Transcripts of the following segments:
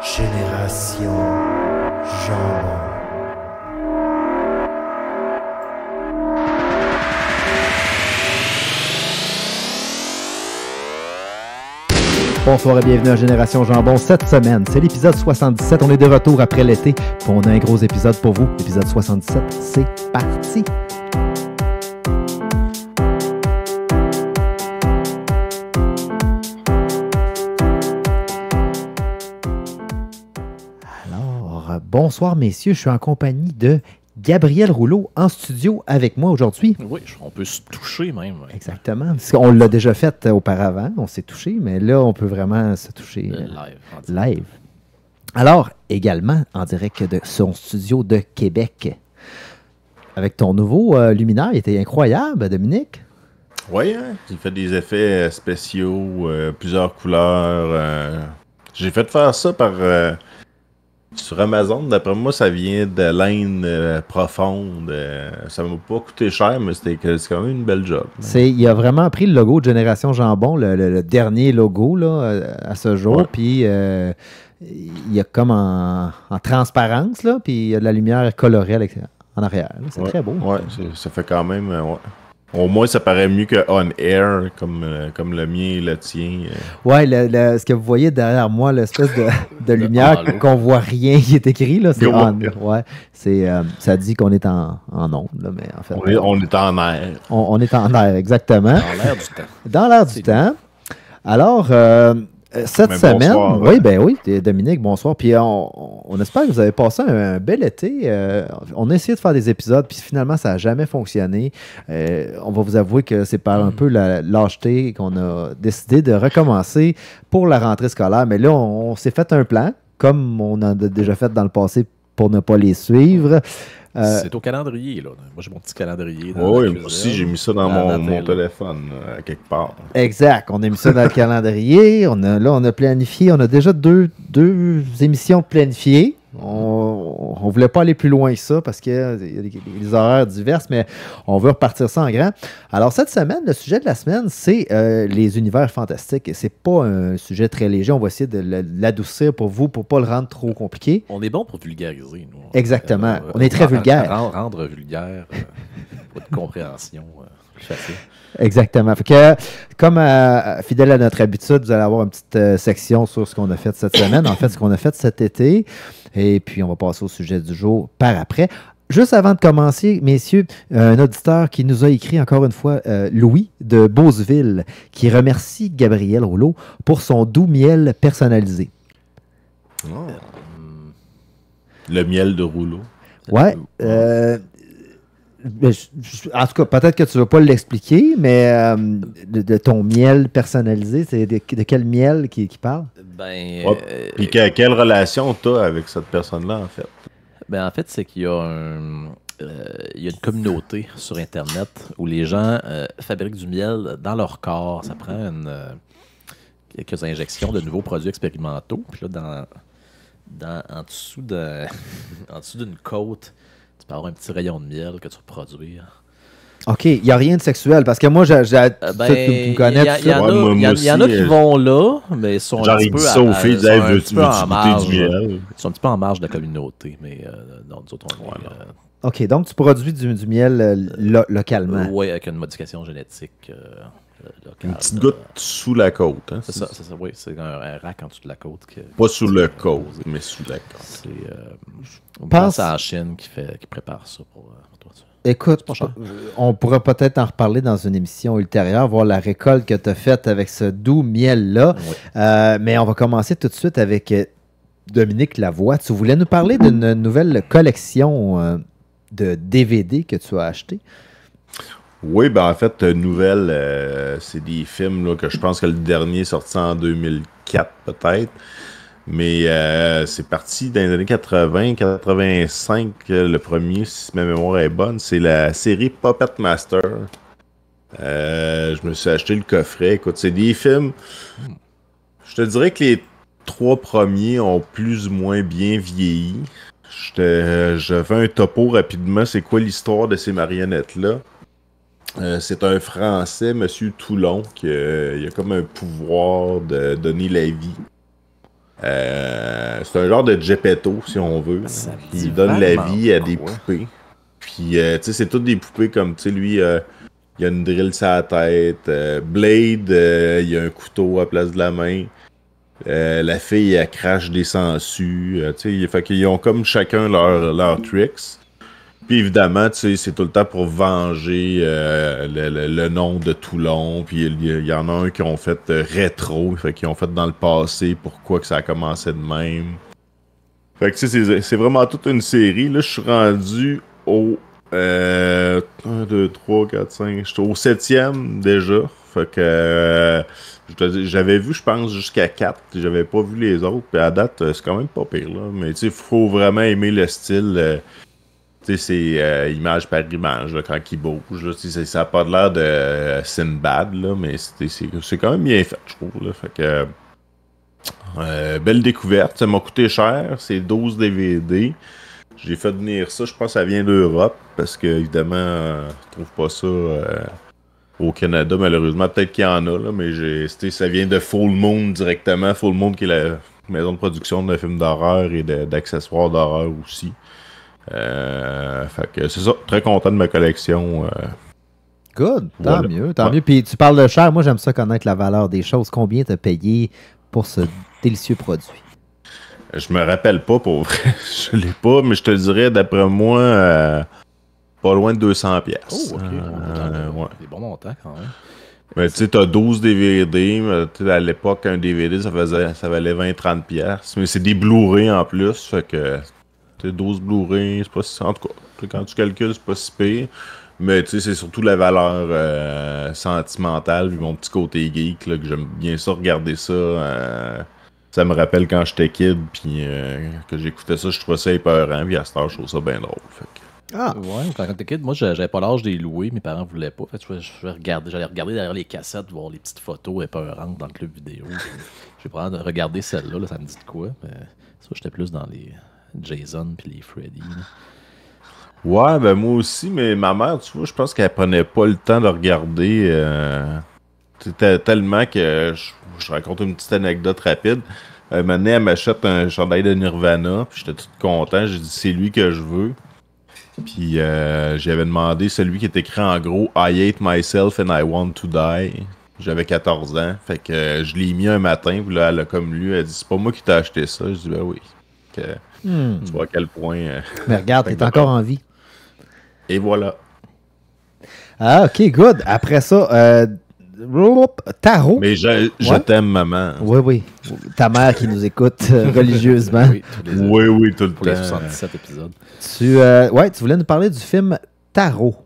Génération Jambon. Bonsoir et bienvenue à Génération Jambon. Cette semaine, c'est l'épisode 77. On est de retour après l'été. On a un gros épisode pour vous. L'épisode 77, c'est parti! Alors, bonsoir messieurs. Je suis en compagnie de Gabriel Rouleau en studio avec moi aujourd'hui. Oui, on peut se toucher même. Exactement. Parce qu'on l'a déjà fait auparavant, on s'est touché, mais là, on peut vraiment se toucher live. Alors, également, en direct de son studio de Québec, avec ton nouveau luminaire, il était incroyable, Dominique. Oui, hein? J'ai fait des effets spéciaux, plusieurs couleurs. J'ai fait faire ça par... sur Amazon, d'après moi, ça vient de laine profonde. Ça m'a pas coûté cher, mais c'est quand même une belle job. Il a vraiment pris le logo de Génération Jambon, le dernier logo là, à ce jour, puis il y a comme en transparence, là, puis il y a de la lumière colorée en arrière. C'est très beau. Oui, ça fait quand même... Au moins, ça paraît mieux que On Air, comme le mien et le tien. Oui, ce que vous voyez derrière moi, l'espèce de lumière qu'on voit rien qui est écrit, là, c'est On. Ouais, ça dit qu'on est en onde, là, mais en fait... On est en air. On est en air, exactement. Dans l'air du temps. Dans l'air du temps. Alors... cette semaine, bonsoir, oui, Dominique, bonsoir. Puis on espère que vous avez passé un bel été. On a essayé de faire des épisodes, puis finalement, ça n'a jamais fonctionné. On va vous avouer que c'est par un peu la lâcheté qu'on a décidé de recommencer pour la rentrée scolaire. Mais là, on s'est fait un plan, comme on en a déjà fait dans le passé pour ne pas les suivre. C'est au calendrier, là. Moi, j'ai mon petit calendrier. Oui, moi aussi, j'ai mis ça dans mon téléphone, quelque part. Exact. On a mis ça dans le calendrier. On a planifié. On a déjà deux émissions planifiées. On ne voulait pas aller plus loin que ça parce qu'il y a des horaires diverses, mais on veut repartir ça en grand. Alors, cette semaine, le sujet de la semaine, c'est les univers fantastiques. C'est pas un sujet très léger. On va essayer de l'adoucir pour vous, pour ne pas le rendre trop compliqué. On est bon pour vulgariser, nous. Exactement. On est très vulgaire. Rendre vulgaire, pour une compréhension plus facile. Exactement. Fait que, comme fidèle à notre habitude, vous allez avoir une petite section sur ce qu'on a fait cette semaine, en fait, ce qu'on a fait cet été. Et puis, on va passer au sujet du jour par après. Juste avant de commencer, messieurs, un auditeur qui nous a écrit encore une fois, Louis de Beauceville, qui remercie Gabriel Rouleau pour son doux miel personnalisé. Oh. Le miel de Rouleau. Ouais. En tout cas, peut-être que tu ne veux pas l'expliquer, mais de ton miel personnalisé, c'est de quel miel qui parle? Puis quelle relation tu as avec cette personne-là, en fait? En fait, c'est qu'il y a il y a une communauté sur Internet où les gens fabriquent du miel dans leur corps. Ça prend quelques injections de nouveaux produits expérimentaux. Puis là, en dessous d'une côte, tu peux avoir un petit rayon de miel que tu vas produire. OK, il n'y a rien de sexuel, parce que moi, tu me connais. Il y en a qui vont là, mais ils sont un petit peu en marge de la communauté. Mais non, nous autres, OK, donc tu produis du miel localement. Oui, avec une modification génétique locale. Une petite goutte sous la côte. Hein, c'est ça, oui. C'est un rack en dessous de la côte. Pas sous le côte, mais sous la côte. On pense à la Chine qui prépare ça pour toi. Écoute, on pourra peut-être en reparler dans une émission ultérieure, voir la récolte que tu as faite avec ce doux miel-là. Oui. Mais on va commencer tout de suite avec Dominique Lavoie. Tu voulais nous parler d'une nouvelle collection de DVD que tu as acheté? Oui, en fait, nouvelle, c'est des films là, que je pense que le dernier est sorti en 2004 peut-être. Mais c'est parti dans les années 80, 85, le premier, si ma mémoire est bonne, c'est la série Puppet Master. Je me suis acheté le coffret. Écoute, c'est des films... Je te dirais que les 3 premiers ont plus ou moins bien vieilli. Je fais un topo rapidement. C'est quoi l'histoire de ces marionnettes-là? C'est un Français, Monsieur Toulon, qui a comme un pouvoir de donner la vie. C'est un genre de Geppetto, si on veut. Il donne la vie à des poupées. Puis, tu sais, c'est toutes des poupées comme, tu sais, lui, il a une drill sur la tête. Blade, il a un couteau à place de la main. La fille, elle crache des sangsues. Tu sais, fait qu'ils ont comme chacun leurs tricks. Puis évidemment, tu sais, c'est tout le temps pour venger le nom de Toulon. Puis il y en a un qui ont fait rétro, fait qu'ils ont fait dans le passé pourquoi que ça a commencé de même. Fait que tu sais, c'est vraiment toute une série. Là, je suis rendu au 1, 2, 3, 4, 5. Je suis au 7e déjà. Fait que j'avais vu, je pense, jusqu'à 4. J'avais pas vu les autres. Puis à date, c'est quand même pas pire, là. Mais tu sais, faut vraiment aimer le style. Tu sais, c'est image par image, là, quand il bouge. Là, ça n'a pas l'air de Sinbad, là, mais c'est quand même bien fait, je trouve. Là, fait que, belle découverte. Ça m'a coûté cher. C'est 12 DVD. J'ai fait venir ça. Je pense que ça vient d'Europe. Parce que, évidemment, je trouve pas ça au Canada, malheureusement. Peut-être qu'il y en a, là, mais ça vient de Full Moon directement. Full Moon, qui est la maison de production de films d'horreur et d'accessoires d'horreur aussi. Fait que c'est ça, très content de ma collection. Good, tant mieux, tant mieux. Puis tu parles de cher, moi j'aime ça connaître la valeur des choses. Combien t'as payé pour ce délicieux produit? Je me rappelle pas pour vrai, je l'ai pas, mais je te dirais d'après moi pas loin de 200$. Oh, ok. Ouais. Des bons montants quand même. Mais tu sais, t'as 12 DVD, mais à l'époque, un DVD, ça valait 20-30$. Mais c'est des Blu-ray en plus, fait que 12 Blu-ray, c'est pas si... En tout cas, quand tu calcules, c'est pas si pire. Mais tu sais, c'est surtout la valeur sentimentale, puis mon petit côté geek, là, que j'aime bien ça, regarder ça. Ça me rappelle quand j'étais kid, puis que j'écoutais ça, je trouvais ça épeurant, puis à cette heure, je trouve ça bien drôle. Fait que... Ah ouais, quand t'étais kid, moi j'avais pas l'âge de les louer, mes parents voulaient pas. Fait que j'allais regarder derrière les cassettes, voir les petites photos épeurantes dans le club vidéo. J'ai probablement regardé celle-là, là, ça me dit de quoi. Mais ça, j'étais plus dans les Jason puis les Freddy. Là. Ouais, ben moi aussi, mais ma mère, tu vois, je pense qu'elle prenait pas le temps de regarder tellement que je raconte une petite anecdote rapide. Maintenant, elle m'achète un chandail de Nirvana, puis j'étais tout content. J'ai dit, c'est lui que je veux. Puis j'avais demandé celui qui est écrit en gros I hate myself and I want to die. J'avais 14 ans. Fait que je l'ai mis un matin. Puis là, elle a comme lu. Elle dit c'est pas moi qui t'ai acheté ça. Je dis ben oui. Tu vois à quel point. Mais regarde, t'es encore en vie. Et voilà. Ah, ok, good. Après ça, tarot. Mais je t'aime, maman. Oui, oui. Ta mère qui nous écoute religieusement. Oui, tout le temps. Pour les 77 épisodes. Tu voulais nous parler du film Tarot.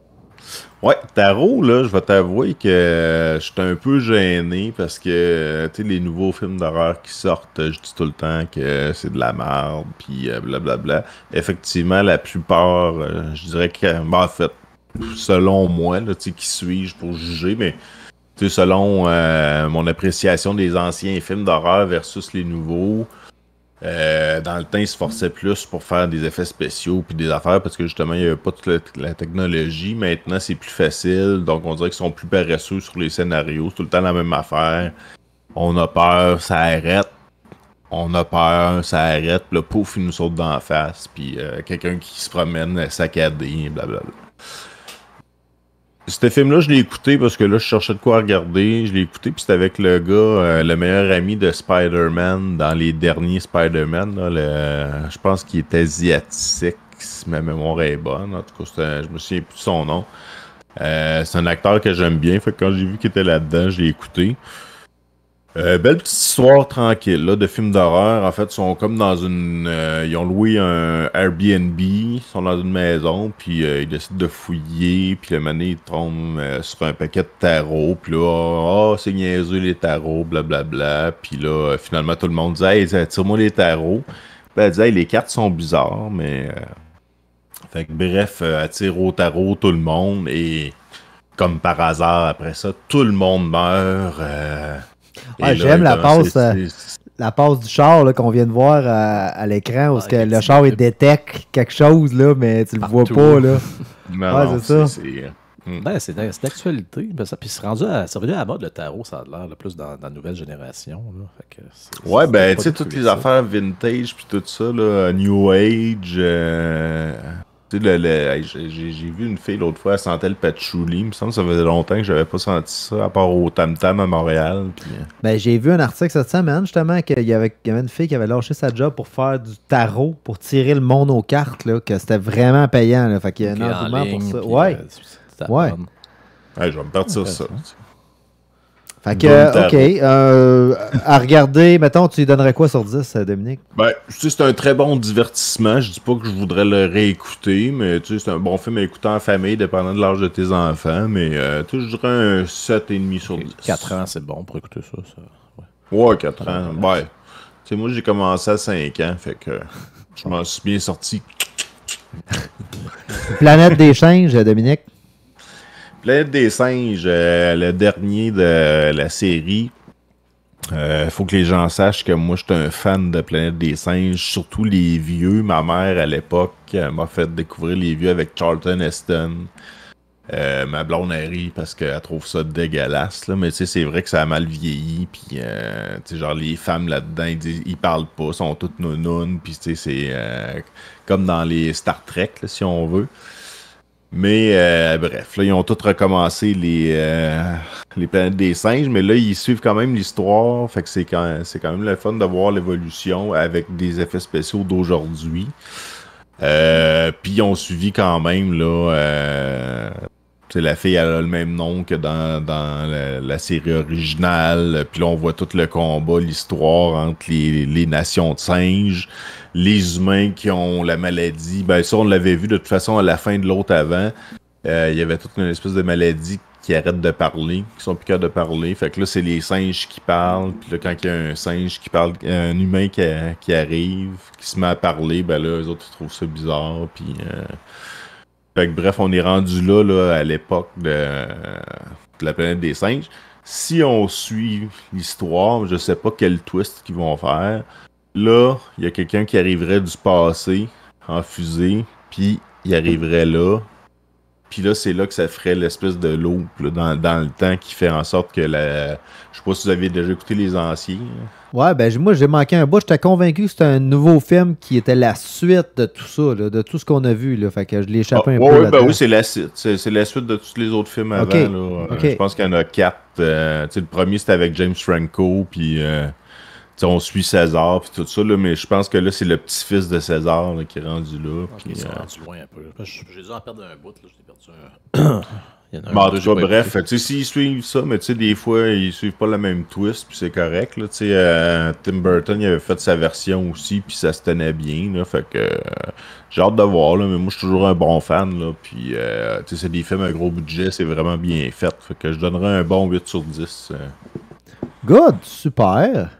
Ouais, Tarot, là, je vais t'avouer que je suis un peu gêné parce que, tu sais, les nouveaux films d'horreur qui sortent, je dis tout le temps que c'est de la merde, puis blablabla. Effectivement, la plupart, je dirais que, en fait, selon moi, là, tu sais, qui suis-je pour juger, mais tu sais, selon mon appréciation des anciens films d'horreur versus les nouveaux, dans le temps, ils se forçaient plus pour faire des effets spéciaux puis des affaires parce que justement, il n'y avait pas toute la technologie. Maintenant, c'est plus facile. Donc, on dirait qu'ils sont plus paresseux sur les scénarios. C'est tout le temps la même affaire. On a peur, ça arrête. On a peur, ça arrête. Puis là, pouf, il nous saute d'en face. Puis quelqu'un qui se promène saccadé, blablabla. Ce film-là, je l'ai écouté parce que là, je cherchais de quoi regarder. Je l'ai écouté, puis c'était avec le gars, le meilleur ami de Spider-Man dans les derniers Spider-Man. Là, je pense qu'il est asiatique, si ma mémoire est bonne. En tout cas, je me souviens plus de son nom. C'est un acteur que j'aime bien. Fait que quand j'ai vu qu'il était là-dedans, je l'ai écouté. Belle petite histoire tranquille là, de film d'horreur. En fait, ils sont comme dans une... ils ont loué un Airbnb, ils sont dans une maison, puis ils décident de fouiller, puis le moment ils tombent sur un paquet de tarots, puis là, c'est niaiseux les tarots, blablabla. Puis là, finalement, tout le monde dit « Hey, tire-moi les tarots. » Ben, elle dit « Hey, les cartes sont bizarres, mais... Fait que bref, elle tire au tarot tout le monde, et comme par hasard, après ça, tout le monde meurt... Ouais, j'aime la passe du char là, qu'on vient de voir à l'écran où le char il détecte quelque chose, là, mais tu le vois pas. Là. Non, c'est ça. Ben, c'est d'actualité. Ben, puis c'est revenu à la mode, le tarot, ça a l'air là, plus dans la nouvelle génération. Là. Fait que ouais, ben, tu sais, toutes les affaires vintage, puis tout ça, là, New Age. Tu sais, j'ai vu une fille l'autre fois, elle sentait le patchouli. Il me semble que ça faisait longtemps que j'avais pas senti ça, à part au Tam Tam à Montréal. Puis... Ben, j'ai vu un article cette semaine, justement, qu'il y avait une fille qui avait lâché sa job pour faire du tarot, pour tirer le monde aux cartes, là, que c'était vraiment payant. Là, fait qu'il y a un engouement pour ça. Ouais. Ouais. Je vais me partir ça. Fait que, OK. À regarder, mettons, tu lui donnerais quoi sur 10, Dominique? Ben, tu sais, c'est un très bon divertissement. Je dis pas que je voudrais le réécouter, mais tu sais, c'est un bon film à écouter en famille, dépendant de l'âge de tes enfants. Mais tu sais, je dirais un 7,5 sur 10. 4 ans, c'est bon pour écouter ça. Ouais, 4 ans. Ouais. Tu sais, moi, j'ai commencé à 5 ans, fait que je m'en suis bien sorti. Planète des singes, Dominique? Planète des singes, le dernier de la série. Faut que les gens sachent que moi, je suis un fan de Planète des singes, surtout les vieux. Ma mère, à l'époque, m'a fait découvrir les vieux avec Charlton Heston. Ma blonde Harry, parce qu'elle trouve ça dégueulasse. Là. Mais tu sais, c'est vrai que ça a mal vieilli. Puis, tu sais, genre, les femmes là-dedans, ils parlent pas, sont toutes nounounes. Puis, tu sais, c'est comme dans les Star Trek, là, si on veut. Mais bref, là, ils ont tous recommencé les planètes des singes, mais là, ils suivent quand même l'histoire. Fait que c'est quand même le fun de voir l'évolution avec des effets spéciaux d'aujourd'hui. Puis ils ont suivi quand même, là, la fille, elle a le même nom que dans la série originale. Puis là, on voit tout le combat, l'histoire entre les nations de singes. Les humains qui ont la maladie, ben ça on l'avait vu de toute façon à la fin de l'autre avant. Il y avait toute une espèce de maladie qui arrête de parler, qui sont plus capables de parler. Fait que là, c'est les singes qui parlent. Puis là, quand il y a un singe qui parle, un humain qui arrive, qui se met à parler, ben là, eux autres ils trouvent ça bizarre. Puis fait que bref, on est rendu là à l'époque de la planète des singes. Si on suit l'histoire, je sais pas quel twist qu'ils vont faire. Là, il y a quelqu'un qui arriverait du passé en fusée, puis il arriverait là. Puis là, c'est là que ça ferait l'espèce de loop là, dans le temps qui fait en sorte que je sais pas si vous avez déjà écouté les anciens. Ouais, ben moi, j'ai manqué un bout. J'étais convaincu que c'était un nouveau film qui était la suite de tout ça, là, de tout ce qu'on a vu. Là, fait que je l'ai échappé un peu là-dedans. Ben oui, c'est la suite. C'est la suite de tous les autres films avant. Okay. Là. Je pense qu'il y en a 4. Le premier, c'était avec James Franco, puis... on suit César puis tout ça, là, mais je pense que là, c'est le petit-fils de César là, qui est rendu là. Ils sont rendus loin un peu. J'ai dû en perdre un bout. Là. J'ai perdu un... Il y en a un deux, bref, s'ils suivent ça, mais tu sais, des fois, ils suivent pas le même twist, puis c'est correct. Là, Tim Burton, il avait fait sa version aussi, puis ça se tenait bien. Là, fait que j'ai hâte de voir, là, mais moi, je suis toujours un bon fan. Là, puis c'est des films à gros budget, c'est vraiment bien fait. Fait que je donnerais un bon 8 sur 10. Good, super.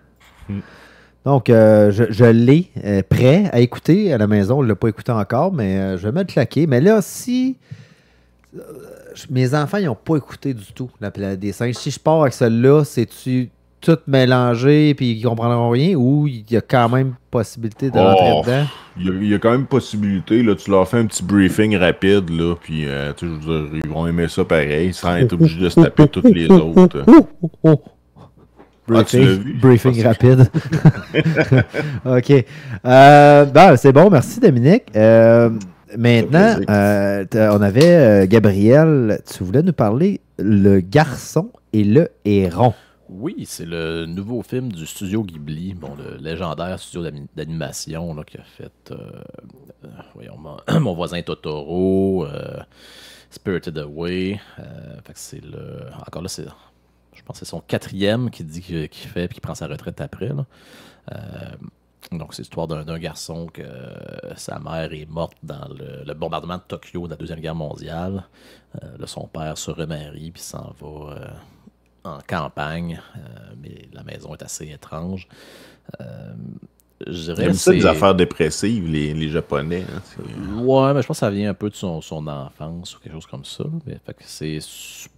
Donc, je l'ai prêt à écouter à la maison. On ne l'a pas écouté encore, mais je vais me le claquer. Mais là, si mes enfants n'ont pas écouté du tout La Planète des singes, si je pars avec celle-là, c'est-tu tout mélangé et ils ne comprendront rien ou il y a quand même possibilité de rentrer dedans? Il y a quand même possibilité. Là, tu leur fais un petit briefing rapide, là, puis je veux dire, ils vont aimer ça pareil sans être obligés de se taper toutes les autres. Briefing rapide. OK. C'est bon, merci Dominique. Maintenant, on avait Gabriel, tu voulais nous parler Le Garçon et le Héron. Oui, c'est le nouveau film du studio Ghibli, le légendaire studio d'animation là, qui a fait voyons, Mon voisin Totoro, Spirited Away. Fait que c'est encore là, je pense que c'est son 4e qu'il dit qu'il fait et qu'il prend sa retraite après. Là. Donc, c'est l'histoire d'un garçon que sa mère est morte dans le bombardement de Tokyo de la Deuxième Guerre mondiale. Là, son père se remarie puis s'en va en campagne, mais la maison est assez étrange. Je dirais c'est des affaires dépressives, les Japonais. Hein, ouais, mais je pense que ça vient un peu de son enfance ou quelque chose comme ça. Mais, fait que c'est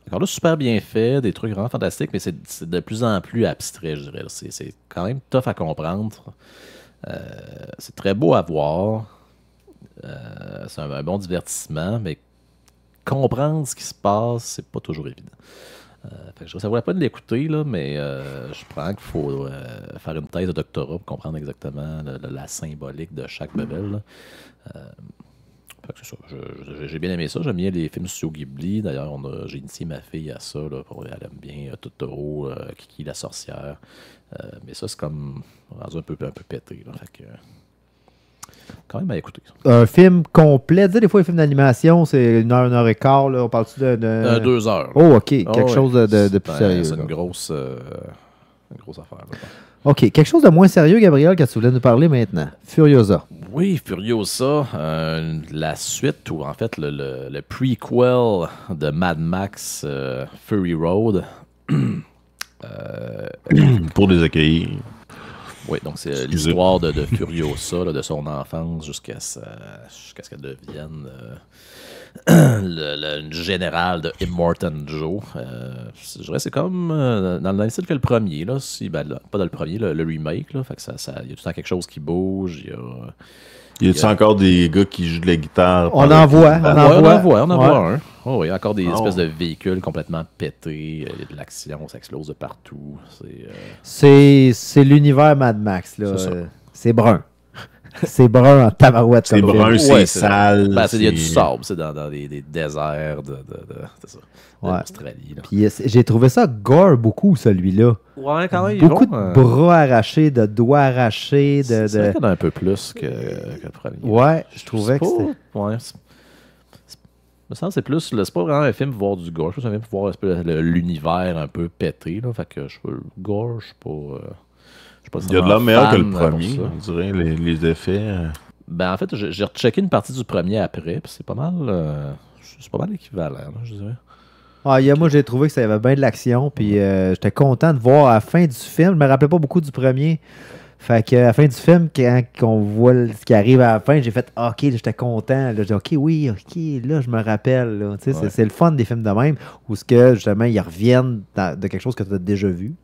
encore là super bien fait, des trucs vraiment fantastiques, mais c'est de plus en plus abstrait, je dirais. C'est quand même tough à comprendre. C'est très beau à voir. C'est un bon divertissement, mais comprendre ce qui se passe, c'est pas toujours évident. Ça ne vaut pas de l'écouter, là, mais je prends qu'il faut faire une thèse de doctorat pour comprendre exactement la symbolique de chaque bebelle. C'est ça. J'ai bien aimé ça. J'aime bien les films Studio Ghibli. D'ailleurs, j'ai initié ma fille à ça. Là, elle aime bien Totoro, Kiki la sorcière. Mais ça, c'est comme rendu un peu pété. Là, fait que, quand même à écouter. Un film complet. Tu sais, des fois, les films d'animation, c'est 1 heure et quart. Là. On parle-tu de... 2 heures. Oh, OK. Quelque chose de plus sérieux. C'est une grosse affaire. Là. OK. Quelque chose de moins sérieux, Gabriel, que tu voulais nous parler maintenant. Furiosa. Oui, Furiosa. La suite, ou en fait, le prequel de Mad Max Fury Road. Pour les accueillir. Oui, donc c'est l'histoire de Furiosa, là, de son enfance jusqu'à ce qu'elle devienne le général de Immortan Joe. Je dirais c'est comme dans le même style que le premier, là, pas dans le premier, le remake, là, fait que il y a tout le temps quelque chose qui bouge, Y a-t-il encore des gars qui jouent de la guitare? On en voit un. Oh, il y a encore des espèces de véhicules complètement pétés. Il y a de l'action, ça explose de partout. C'est l'univers Mad Max. Là. C'est brun. C'est brun en tabarouette. C'est brun, c'est sale. Il y a du sable. C'est dans des déserts d'Australie. Puis j'ai trouvé ça gore beaucoup, celui-là. Ouais, quand même. Beaucoup de bras arrachés, de doigts arrachés. C'est vrai qu'il y en a un peu plus que le premier. Ouais, je trouvais que c'était... Ouais, me semble que c'est plus... C'est pas vraiment un film pour voir du gore. Je pense que c'est un film pour voir l'univers un peu pété. Là. Fait que gore, je suis pas... Il y a de la meilleure que le premier, on dirait, les effets. Ben, en fait, j'ai rechecké une partie du premier après, puis c'est pas mal équivalent, là, je dirais. Moi, j'ai trouvé que ça y avait bien de l'action, puis j'étais content de voir à la fin du film. Je me rappelais pas beaucoup du premier. Fait que à la fin du film, quand on voit ce qui arrive à la fin, j'ai fait OK, j'étais content. Là, j'ai dit OK, là, je me rappelle. Là. Ouais. C'est le fun des films de même, où justement, ils reviennent de quelque chose que tu as déjà vu.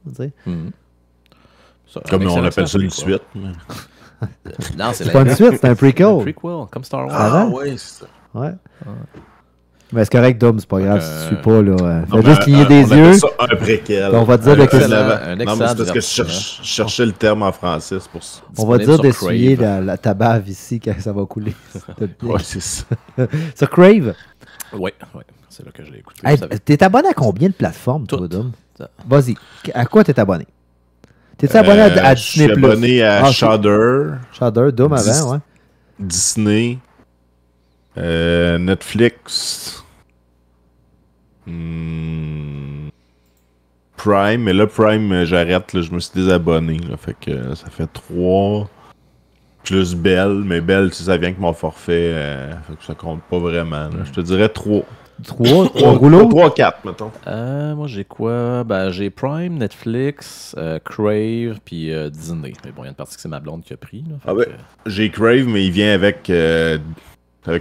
Comme on appelle ça une suite. Non, c'est pas une suite, c'est un prequel. Un prequel, comme Star Wars. Ah oui, c'est ça. Ouais. Mais c'est correct, Dom, c'est pas grave si tu suis pas. Là. Faut juste qu'il y ait des yeux. Ça un préquel. On va dire de Non, mais c'est parce que je cherchais le terme en français. C'est pour ça. On va dire d'essuyer ta bave ici quand ça va couler. Ouais, c'est ça. Sur Crave? Oui, c'est là que je l'ai écouté. Hey, t'es abonné à combien de plateformes, toi, Dom? Vas-y. À quoi t'es abonné? T'es-tu abonné à Disney+? Je suis abonné à Shudder. Shudder, Dom avant, ouais. Disney. Netflix. Prime, mais là, Prime, j'arrête, là, je me suis désabonné. Là, fait que ça fait 3 plus Bell, mais Bell, ça vient avec mon forfait. Fait que ça compte pas vraiment. Là. Je te dirais 3. 3 rouleaux? 3, 4, mettons. Moi, j'ai quoi? Ben, j'ai Prime, Netflix, Crave, puis Disney. Mais bon, il y a une partie que c'est ma blonde qui a pris. Là, j'ai Crave, mais il vient avec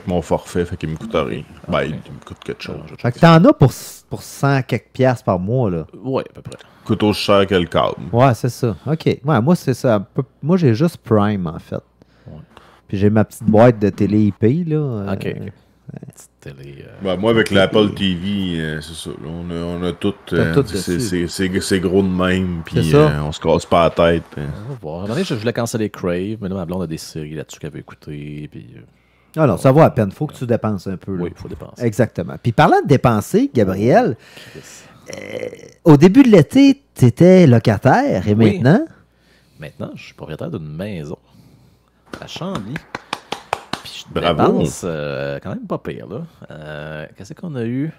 mon forfait, fait qu'il me coûte rien. Ben, il me coûte quelque chose. Fait que t'en as pour 100 quelques piastres par mois, là. Ouais, à peu près. Coûte aussi cher que le câble. Ouais, c'est ça. OK. Ouais, moi, c'est ça. Moi, j'ai juste Prime, en fait. Ouais. Puis j'ai ma petite boîte de télé IP, là. OK. Petite télé, moi, avec l'Apple TV, c'est ça. Là, on a tout. C'est gros de même, puis on se casse pas la tête. On va voir. À un moment donné, je voulais canceller Crave, mais là, ma blonde a des séries là-dessus qu'elle veut écouter, puis... Ah non, ça va à peine. Il faut que tu dépenses un peu. Là. Oui, il faut dépenser. Exactement. Puis parlant de dépenser, Gabriel, au début de l'été, tu étais locataire et maintenant? Maintenant, je suis propriétaire d'une maison à Chambly. Puis je Bravo. dépense quand même pas pire. Là. Qu'est-ce qu'on a eu?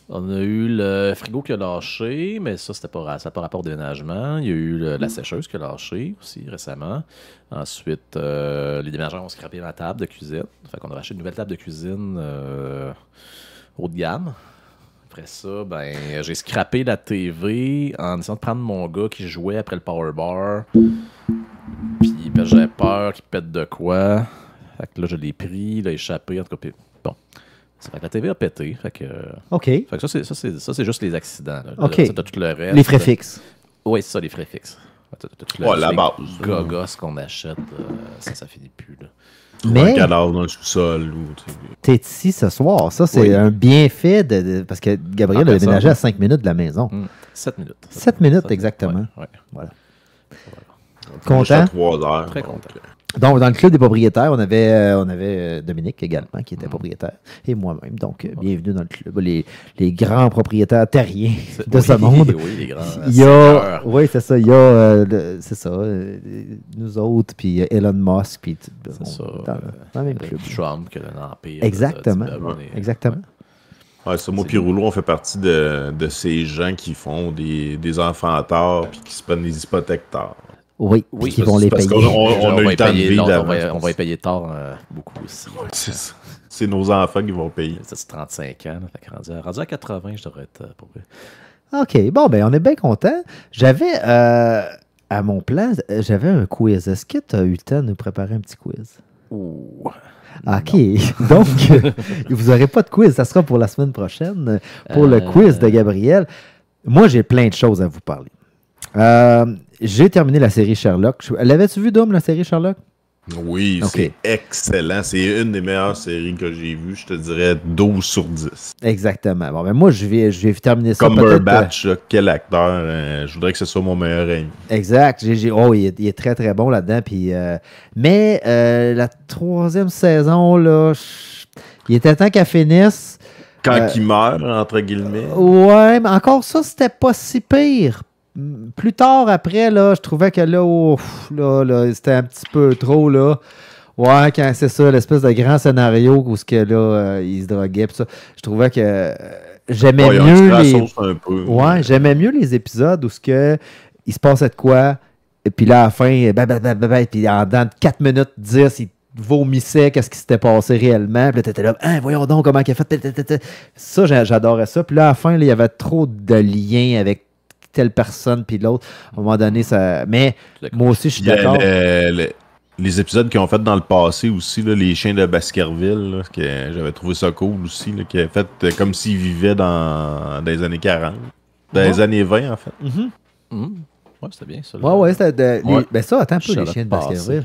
On a eu le frigo qui a lâché, mais ça, ça n'a pas rapport au déménagement. Il y a eu la sécheuse qui a lâché aussi récemment. Ensuite, les déménageurs ont scrappé ma table de cuisine. Fait qu'on a racheté une nouvelle table de cuisine haut de gamme. Après ça, ben, j'ai scrappé la TV en essayant de prendre mon gars qui jouait après le powerbar. Puis j'avais peur qu'il pète de quoi. Fait que là, je l'ai pris, il a échappé. En tout cas, bon. Ça fait que la TV a pété. Fait que, OK. Fait que ça, c'est juste les accidents. Là. OK. Là, tout le reste, les frais fixes. Oui, c'est ça, les frais fixes. La base. Les gogos qu'on achète, ça finit plus. Là. un cadavre dans le sous-sol. T'es ici ce soir. Ça, c'est un bienfait parce que Gabriel a déménagé à 5 minutes de la maison. 7 minutes. 7 minutes, exactement. Ouais. Voilà. Content? 3 heures. Très content. Donc, dans le club des propriétaires, on avait Dominique également, qui était propriétaire, et moi-même. Donc, bienvenue dans le club. Les grands propriétaires terriens de ce monde. Oui, les grands oui, c'est ça. Il y a, nous autres, puis Elon Musk, puis dans le même club. Trump, qui a un empire. Exactement. Exactement. Ouais, ça, moi, puis Rouleau, on fait partie de ces gens qui font des enfants tard puis qui se prennent des hypothèques tard. Oui, qui vont les payer. Parce qu'on a eu le temps de vivre. On va y payer tard beaucoup aussi. C'est nos enfants qui vont payer. Ça, c'est 35 ans. Rendu à 80, je devrais être pour eux. OK. Bon, ben on est bien contents. J'avais, à mon plan, j'avais un quiz. Est-ce que tu as eu le temps de nous préparer un petit quiz? Ouh. OK. Donc, vous n'aurez pas de quiz. Ça sera pour la semaine prochaine, pour le quiz de Gabriel. Moi, j'ai plein de choses à vous parler. J'ai terminé la série Sherlock. L'avais-tu vu, Dom, la série Sherlock? Oui, c'est excellent. C'est une des meilleures séries que j'ai vues. Je te dirais 12 sur 10. Exactement. Bon, ben moi, je vais terminer ça. Cumberbatch, quel acteur. Je voudrais que ce soit mon meilleur ami. Exact. Il est très, très bon là-dedans. Puis, mais la 3e saison, là, il était temps qu'elle finisse. Quand il meurt, entre guillemets. Ouais, mais encore ça, c'était pas si pire. Plus tard, après, là, je trouvais que là, c'était un petit peu trop, là. Ouais, quand c'est ça, l'espèce de grand scénario où il se droguait, pis ça, je trouvais que j'aimais mieux j'aimais mieux les épisodes où il se passait de quoi, et puis là, à la fin, puis en dedans de 4 minutes 10, il vomissait qu'est-ce qui s'était passé réellement, puis là, t'étais là, voyons donc comment il a fait, ça, j'adorais ça, puis là, à la fin, il y avait trop de liens avec telle personne puis l'autre. À un moment donné, ça... Mais moi aussi, je suis d'accord. Les épisodes qu'ils ont fait dans le passé aussi, là, les chiens de Baskerville, là, j'avais trouvé ça cool aussi, là, qui avaient fait comme s'ils vivaient dans les années 40. Dans les années 20, en fait. Ouais, c'était bien ça. Ouais, c'était... Ben ça, attends un peu, les chiens de Baskerville.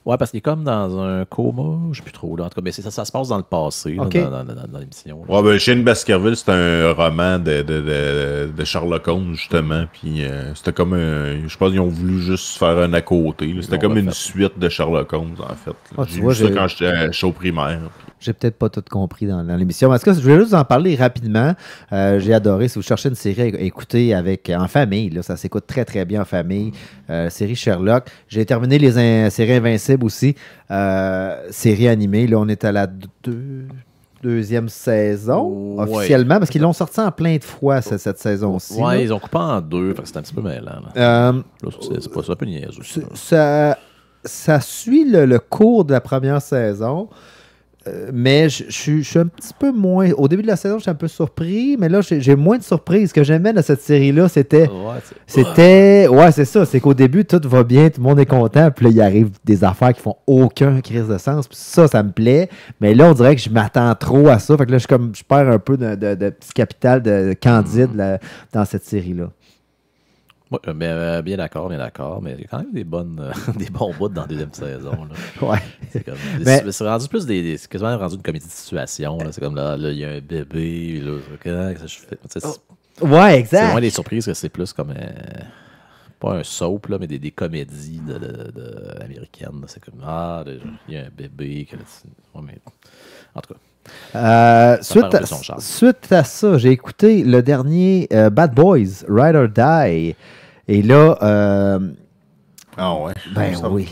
Ouais, parce qu'il est comme dans un coma, je ne sais plus trop. Là. En tout cas, mais ça se passe dans le passé, okay. Dans l'émission. Ouais, ben, Shane Baskerville, c'est un roman de Sherlock Holmes, justement. Puis c'était comme je pense qu'ils ont voulu juste faire un à côté. C'était comme une suite de Sherlock Holmes, en fait. J'ai vu ça quand j'étais au primaire. J'ai peut-être pas tout compris dans l'émission. En tout cas, je voulais juste en parler rapidement. J'ai adoré. Si vous cherchez une série à écouter en famille, là, ça s'écoute très, très bien en famille. Série Sherlock. J'ai terminé les séries Invincibles aussi. Série animée. Là, on est à la deuxième saison, officiellement, parce qu'ils l'ont sorti en plein de fois, cette saison-ci. Ouais, ils ont coupé en 2, c'est un petit peu mêlant. C'est pas ça, un peu niaiseux. Ça suit le cours de la première saison. Mais je suis un petit peu moins... Au début de la saison, j'étais un peu surpris, mais là, j'ai moins de surprises. Ce que j'aimais dans cette série-là, c'était... Ouais, c'est ça. C'est qu'au début, tout va bien, tout le monde est content, puis là, il arrive des affaires qui font aucun crise de sens, puis ça me plaît. Mais là, on dirait que je m'attends trop à ça. Fait que là, je perds un peu de petit capital de Candide dans cette série-là. Oui, bien d'accord, mais il y a quand même des bons bouts dans la deuxième saison. Là. Ouais. C'est rendu plus c'est quasiment rendu une comédie de situation. Là. C'est comme là, il y a un bébé, là, je fais. Ouais, exact. C'est moins des surprises que c'est plus comme pas un soap, là, mais des comédies américaines. Là. C'est comme il y a un bébé. Mais, en tout cas. Suite à ça, j'ai écouté le dernier Bad Boys, Ride or Die. Et là... Ah ouais? Ben oui.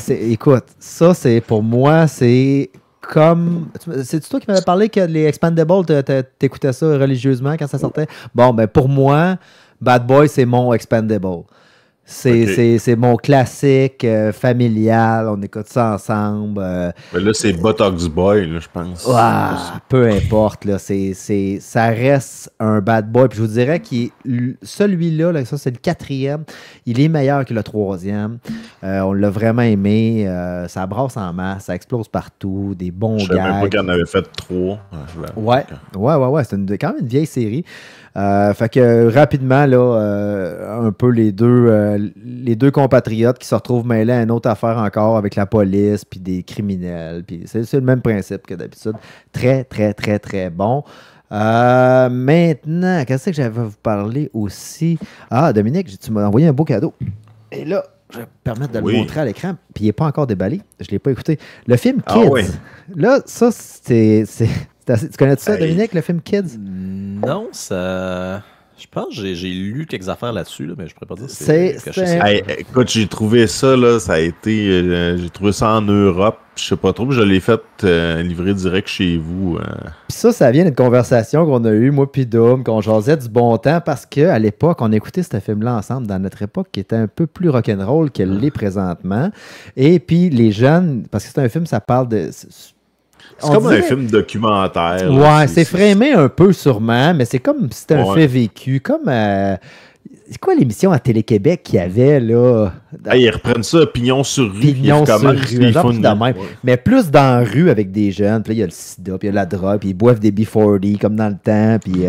Écoute, ça, c'est pour moi, c'est comme... C'est-tu toi qui m'avais parlé que les Expendables, t'écoutais ça religieusement quand ça sortait? Bon, ben pour moi, Bad Boys, c'est mon Expendable. C'est mon classique familial. On écoute ça ensemble. Mais là, c'est Botox Boy, là, je pense. Peu importe. Là, ça reste un bad boy. Puis je vous dirais que celui-là, là, ça, c'est le 4e. Il est meilleur que le 3e. On l'a vraiment aimé. Ça brasse en masse. Ça explose partout. Des bons gags. Je savais même pas qu'il en avait fait 3. Ouais. C'est quand même une vieille série. Fait que rapidement, là, un peu les deux compatriotes qui se retrouvent mêlés à une autre affaire encore avec la police puis des criminels. Puis c'est le même principe que d'habitude. Très, très, très, très bon. Maintenant, qu'est-ce que j'avais à vous parler aussi? Ah, Dominique, tu m'as envoyé un beau cadeau. Et là, je vais me permettre de le montrer à l'écran. Puis il n'est pas encore déballé. Je ne l'ai pas écouté. Le film Kids. Oui. Là, ça, c'est tu connais ça, Dominique, le film Kids? Non, ça... Je pense que j'ai lu quelques affaires là-dessus, là, mais je ne pourrais pas dire écoute, j'ai trouvé ça, là, ça a été... j'ai trouvé ça en Europe, je sais pas trop, puis je l'ai fait livrer direct chez vous. Puis ça vient d'une conversation qu'on a eue, moi puis Dom, qu'on jasait du bon temps, parce qu'à l'époque, on écoutait ce film-là ensemble, dans notre époque, qui était un peu plus rock'n'roll qu'elle l'est présentement. Et puis les jeunes, parce que c'est un film, ça parle de... C'est comme un film documentaire. Ouais, c'est framé un peu sûrement, mais c'est comme si c'était un fait vécu. Comme. C'est quoi l'émission à Télé-Québec qu'il y avait, là? Ils reprennent ça, Pignon sur rue. Pignon sur rue, mais plus dans la rue avec des jeunes. Puis là, il y a le sida, puis il y a la drogue, puis ils boivent des B40 comme dans le temps, puis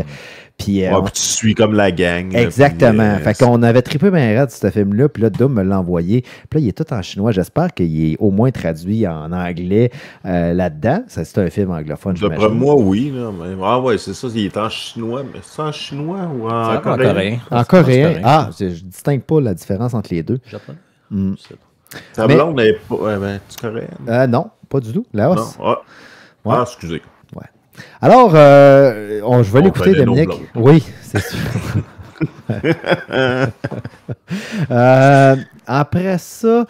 puis tu suis comme la gang. Exactement. Fait qu'on avait trippé bien raide ce film-là, puis là, Dom me l'a envoyé. Puis là, il est tout en chinois. J'espère qu'il est au moins traduit en anglais là-dedans. C'est un film anglophone, j'imagine. D'après moi, oui. Là, mais... Ah ouais, c'est ça. Il est en chinois. Mais c'est en chinois ou en coréen? En coréen. Ah, je ne distingue pas la différence entre les deux. Japonais? Ta blonde n'est pas... tu coréenne? Non, pas du tout. Laos. Non. Ah, excusez. Alors, je vais l'écouter, Dominique. Oui, c'est sûr. Après ça,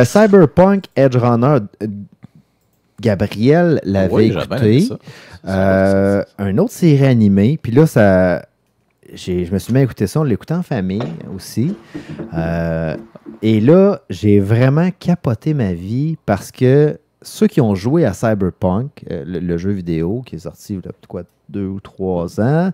Cyberpunk Edge Runner, Gabriel l'avait écouté. Une autre série animée. Puis là, je me suis mis à écouter ça. On l'écoutait en famille aussi. Et là, j'ai vraiment capoté ma vie parce que ceux qui ont joué à Cyberpunk, le jeu vidéo qui est sorti il y a 2 ou 3 ans,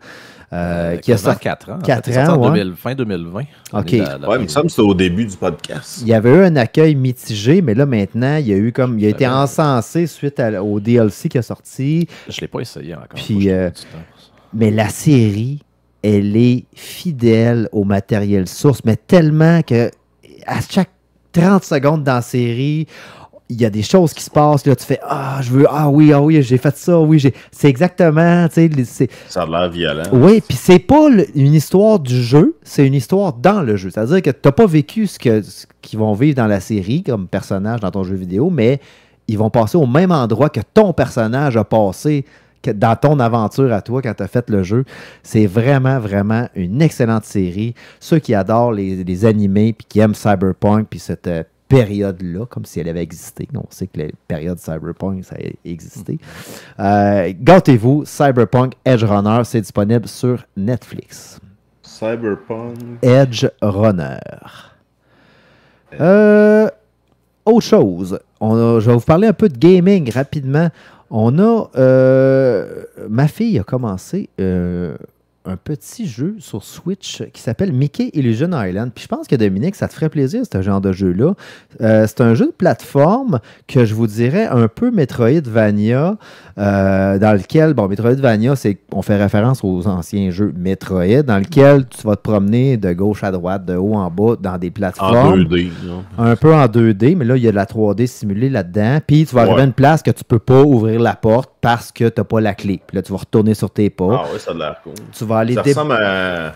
qui a sorti 4 ans. 4 ans, fin 2020. OK. Ouais, il me semble que c'était au début du podcast. Il y avait eu un accueil mitigé, mais là, maintenant, il y a eu comme... Il a été encensé suite au DLC qui a sorti. Je ne l'ai pas essayé encore. Puis, mais la série, elle est fidèle au matériel source, mais tellement que à chaque 30 secondes dans la série... Il y a des choses qui se passent, là, tu fais oui, j'ai fait ça, oui, c'est exactement, tu sais, ça a l'air violent. Oui, puis c'est pas une histoire du jeu, c'est une histoire dans le jeu. C'est-à-dire que t'as pas vécu ce qu'ils vont vivre dans la série comme personnage dans ton jeu vidéo, mais ils vont passer au même endroit que ton personnage a passé dans ton aventure à toi quand tu as fait le jeu. C'est vraiment, vraiment une excellente série. Ceux qui adorent les animés puis qui aiment Cyberpunk puis cette période-là, comme si elle avait existé. On sait que la période Cyberpunk, ça a existé. Gâtez-vous, Cyberpunk Edge Runner, c'est disponible sur Netflix. Cyberpunk Edge Runner. Autre chose, je vais vous parler un peu de gaming rapidement. On a... ma fille a commencé... un petit jeu sur Switch qui s'appelle Mickey Illusion Island. Puis je pense que Dominique, ça te ferait plaisir, ce genre de jeu-là. C'est un jeu de plateforme que je vous dirais un peu Metroidvania, dans lequel, Metroidvania, on fait référence aux anciens jeux Metroid, dans lequel tu vas te promener de gauche à droite, de haut en bas, dans des plateformes. En 2D. Non? Un peu en 2D, mais là, il y a de la 3D simulée là-dedans. Puis tu vas arriver à une place que tu peux pas ouvrir la porte parce que tu n'as pas la clé. Puis là, tu vas retourner sur tes pas. Ah oui, ça a l'air cool. Tu vas aller ça ressemble à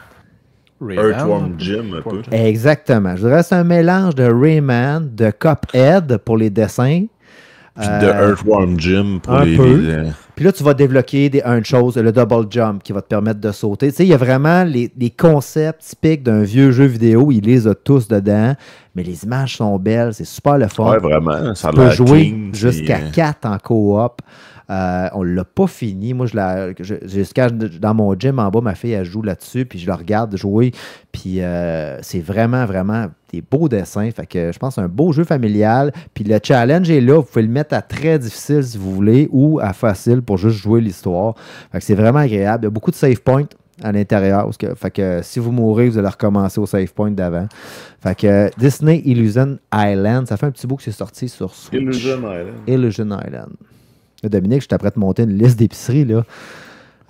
Earthworm Jim un peu. Exactement. Je dirais que c'est un mélange de Rayman, de Cuphead pour les dessins. Puis de Earthworm Jim pour les... Puis là, tu vas débloquer une chose, le double jump qui va te permettre de sauter. Tu sais, il y a vraiment les concepts typiques d'un vieux jeu vidéo. Il les a tous dedans. Mais les images sont belles. C'est super le fun. Ouais, vraiment. Ça tu peux jouer jusqu'à 4 en coop. On ne l'a pas fini. Moi, dans mon gym en bas, ma fille, elle joue là-dessus, puis je la regarde jouer. Puis c'est vraiment, vraiment des beaux dessins. Fait que je pense que c'est un beau jeu familial. Puis le challenge est là. Vous pouvez le mettre à très difficile si vous voulez ou à facile pour juste jouer l'histoire. Fait que c'est vraiment agréable. Il y a beaucoup de save points à l'intérieur. Fait que si vous mourrez, vous allez recommencer au save point d'avant. Fait que Disney Illusion Island, ça fait un petit bout que c'est sorti sur Switch. Illusion Island. Là, Dominique, je t'apprête de monter une liste d'épiceries, là.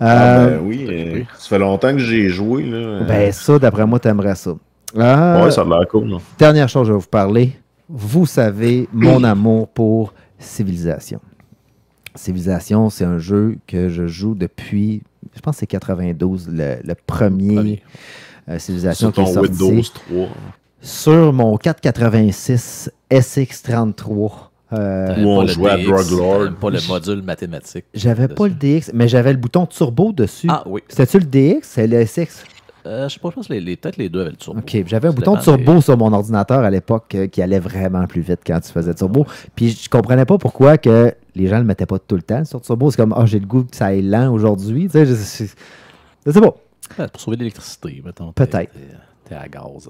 Oui, ça fait longtemps que j'ai joué. Là. Ben ça, d'après moi, t'aimerais ça. Ouais, ça a l'air cool. Là. Dernière chose, je vais vous parler. Vous savez mon amour pour Civilization. Civilization, c'est un jeu que je joue depuis, je pense que c'est 92, le premier Civilization qui est sorti. Sur Windows 3. Sur mon 486 SX33. Où on jouait à Druglord. Pas le module mathématique. J'avais pas le DX, mais j'avais le bouton turbo dessus. Ah oui. C'était-tu le DX? C'est le SX? Je sais pas, je pense que peut-être les deux avaient le turbo. OK, j'avais un bouton turbo sur mon ordinateur à l'époque qui allait vraiment plus vite quand tu faisais turbo. Puis je comprenais pas pourquoi que les gens le mettaient pas tout le temps sur turbo. C'est comme, j'ai le goût que ça aille lent aujourd'hui. Tu sais, je sais pas. Pour sauver de l'électricité, mettons. Peut-être. T'es à gaz.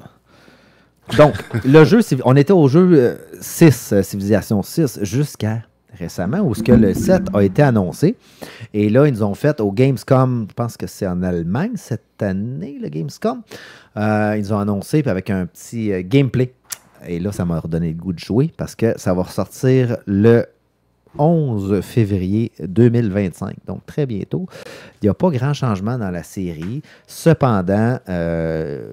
Donc, le jeu, on était au jeu 6, Civilization 6, jusqu'à récemment, où ce que le 7 a été annoncé. Et là, ils nous ont fait au Gamescom, je pense que c'est en Allemagne cette année, le Gamescom. Ils ont annoncé puis avec un petit gameplay. Et là, ça m'a redonné le goût de jouer parce que ça va ressortir le 11 février 2025, donc très bientôt. Il n'y a pas grand changement dans la série. Cependant,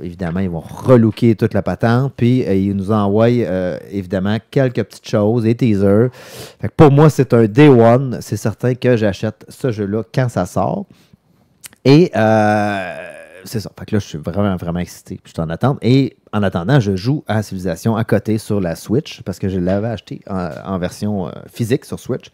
évidemment, ils vont relooker toute la patente, puis ils nous envoient évidemment quelques petites choses, des teasers. Fait que pour moi, c'est un day one. C'est certain que j'achète ce jeu-là quand ça sort. Et c'est ça. Fait que là, je suis vraiment, vraiment excité. Je suis en attente. Et en attendant, je joue à Civilization à côté sur la Switch parce que je l'avais acheté en version physique sur Switch.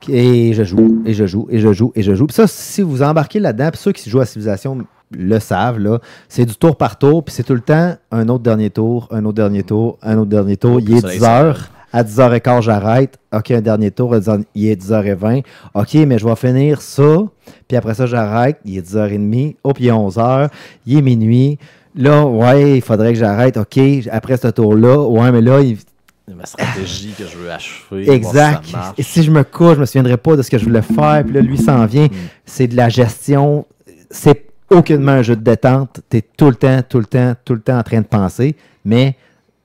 Et je joue, et je joue, et je joue, et je joue. Puis ça, si vous embarquez là-dedans, puis ceux qui jouent à Civilization le savent, là, c'est du tour par tour, puis c'est tout le temps un autre dernier tour, un autre dernier tour, un autre dernier tour. Il est 10 heures. À 10h15, j'arrête. OK, un dernier tour. Il est 10h20. OK, mais je vais finir ça. Puis après ça, j'arrête. Il est 10h30. Oh, puis il est 11h. Il est minuit. Là, ouais, il faudrait que j'arrête. OK, après ce tour-là. Ouais, mais là, ma stratégie que je veux achever. Exact. Si et si je me couche, je me souviendrai pas de ce que je voulais faire. Puis là, lui s'en vient. C'est de la gestion. C'est aucunement un jeu de détente. Tu es tout le temps en train de penser. Mais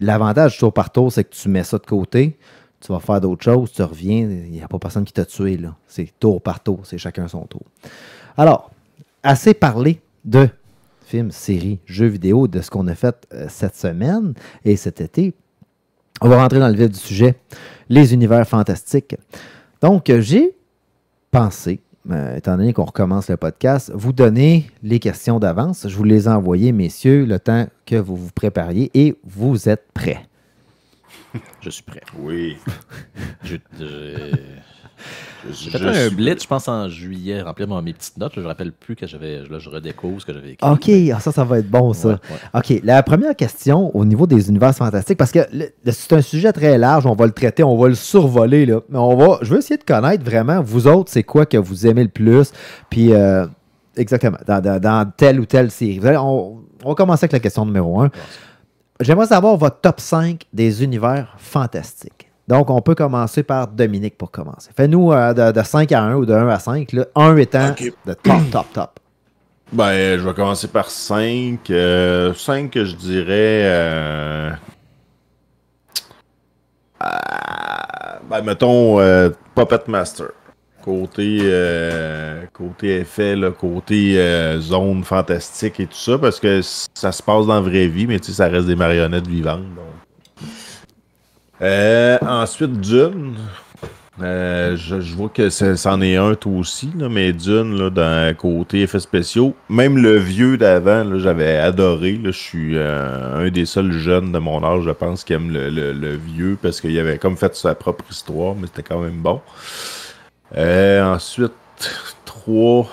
l'avantage du tour par tour, c'est que tu mets ça de côté, tu vas faire d'autres choses, tu reviens, il n'y a pas personne qui t'a tué, là. C'est tour par tour, c'est chacun son tour. Alors, assez parlé de films, séries, jeux vidéo, de ce qu'on a fait cette semaine et cet été. On va rentrer dans le vif du sujet, les univers fantastiques. Donc, j'ai pensé, étant donné qu'on recommence le podcast, vous donner les questions d'avance. Je vous les ai envoyées, messieurs, le temps que vous vous prépariez et vous êtes prêts. Je suis prêt. Oui. J'ai fait un blitz, je pense, en juillet, remplir mes petites notes. Je ne me rappelle plus que j'avais. Là, je redécouvre ce que j'avais écrit. OK, ça va être bon, ça. Ouais. OK, la première question au niveau des univers fantastiques, parce que c'est un sujet très large, on va le traiter, on va le survoler, là. Mais je vais essayer de connaître vraiment, vous autres, c'est quoi que vous aimez le plus, puis exactement, dans telle ou telle série. On va commencer avec la question numéro 1. J'aimerais savoir votre top 5 des univers fantastiques. Donc, on peut commencer par Dominique pour commencer. Fais-nous de 5 à 1 ou de 1 à 5. Là, 1 étant de top. Ben, je vais commencer par 5. 5 que je dirais... ben, mettons Puppet Master. Côté effet, là, côté zone fantastique et tout ça, parce que ça se passe dans la vraie vie, mais tu sais, ça reste des marionnettes vivantes. Donc. Ensuite, Dune. Je vois que c'en est un, toi aussi, là, mais Dune, là, dans côté effets spéciaux, même le vieux d'avant, là, j'avais adoré. Là, je suis un des seuls jeunes de mon âge, je pense, qui aime le vieux, parce qu'il avait comme fait sa propre histoire, mais c'était quand même bon. Ensuite, 3,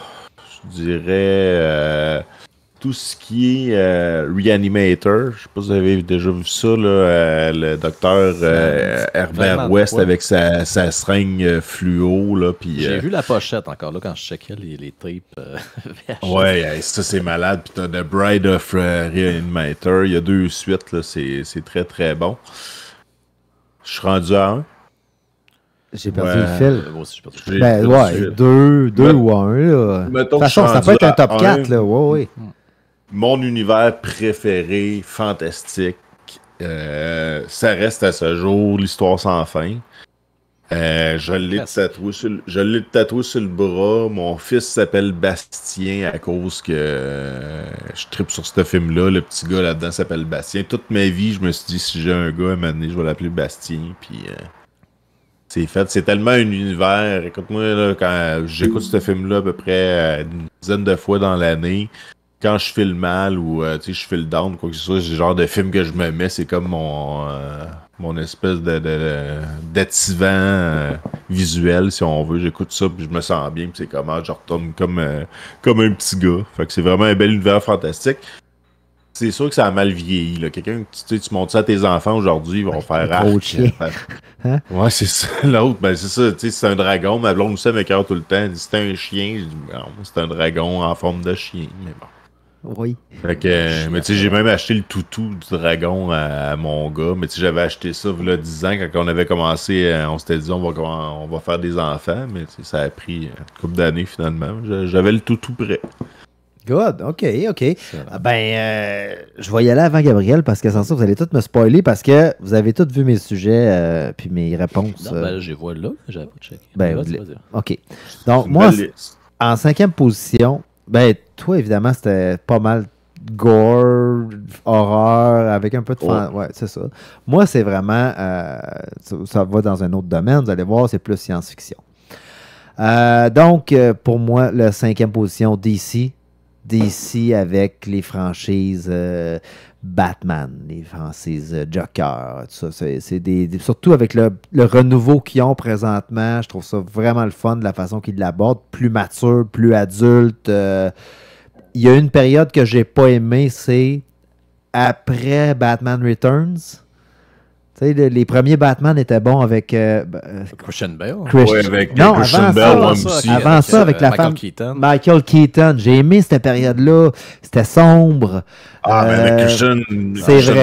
je dirais tout ce qui est Reanimator. Je sais pas si vous avez déjà vu ça, là, le docteur Herbert West avec sa seringue fluo. Là, j'ai vu la pochette encore là quand je checkais les tapes. Ouais, ça c'est malade. Puis t'as The Bride of Reanimator. Il y a 2 suites, là, c'est très très bon. Je suis rendu à 1. J'ai perdu le fil. Moi aussi, je perdu. Ben ouais, 2 ou 1. Là. De toute façon, ça peut être un top 4. Là. Ouais. Mon univers préféré, fantastique, ça reste à ce jour l'histoire sans fin. Je l'ai tatoué sur le bras. Mon fils s'appelle Bastien à cause que je trippe sur ce film-là. Le petit gars là-dedans s'appelle Bastien. Toute ma vie, je me suis dit, si j'ai un gars, à un moment donné, je vais l'appeler Bastien. Puis c'est fait. C'est tellement un univers. Écoute-moi, là, quand j'écoute ce film-là à peu près une dizaine de fois dans l'année, quand je file mal ou je file down, quoi que ce soit, c'est le genre de film que je me mets, c'est comme mon espèce d'activant visuel, si on veut. J'écoute ça, puis je me sens bien, puis c'est comment je retourne comme un petit gars. Fait que c'est vraiment un bel univers fantastique. C'est sûr que ça a mal vieilli. Là. Quelqu'un, tu montres ça à tes enfants aujourd'hui, ils vont faire Hein? Ouais, c'est ça. L'autre, ben c'est ça. C'est un dragon. Ma blonde aussi m'écoeure tout le temps. Elle dit, c'est un chien. Je dis, non, c'est un dragon en forme de chien. Mais bon. Oui. Fait que, mais tu sais, j'ai même acheté le toutou du dragon à mon gars. Mais tu sais, j'avais acheté ça il y a 10 ans quand on avait commencé. On s'était dit, on va faire des enfants. Mais ça a pris une couple d'années finalement. J'avais le toutou prêt. Good, OK. Je vais y aller avant Gabriel parce que sans ça, vous allez tous me spoiler parce que vous avez tous vu mes sujets puis mes réponses. Non, ben, je les vois là, j'avais pas checké. Vas-y. OK. Donc, moi, en 5e position, toi, évidemment, c'était pas mal gore, horreur, avec un peu de fan. Ouais, c'est ça. Moi, c'est vraiment... ça va dans un autre domaine, vous allez voir, c'est plus science-fiction. Donc, pour moi, la 5e position, DC avec les franchises Batman, les franchises Joker, tout ça. C'est surtout avec le renouveau qu'ils ont présentement, je trouve ça vraiment le fun de la façon qu'ils l'abordent, plus mature, plus adulte. Il y a une période que j'ai pas aimée, c'est après Batman Returns. Tu sais, les premiers Batman étaient bons avec... Christian Bale. Avec Christian Bale aussi. Avant ça, avec la femme... Michael Keaton. J'ai aimé cette période-là. C'était sombre. Mais avec Christian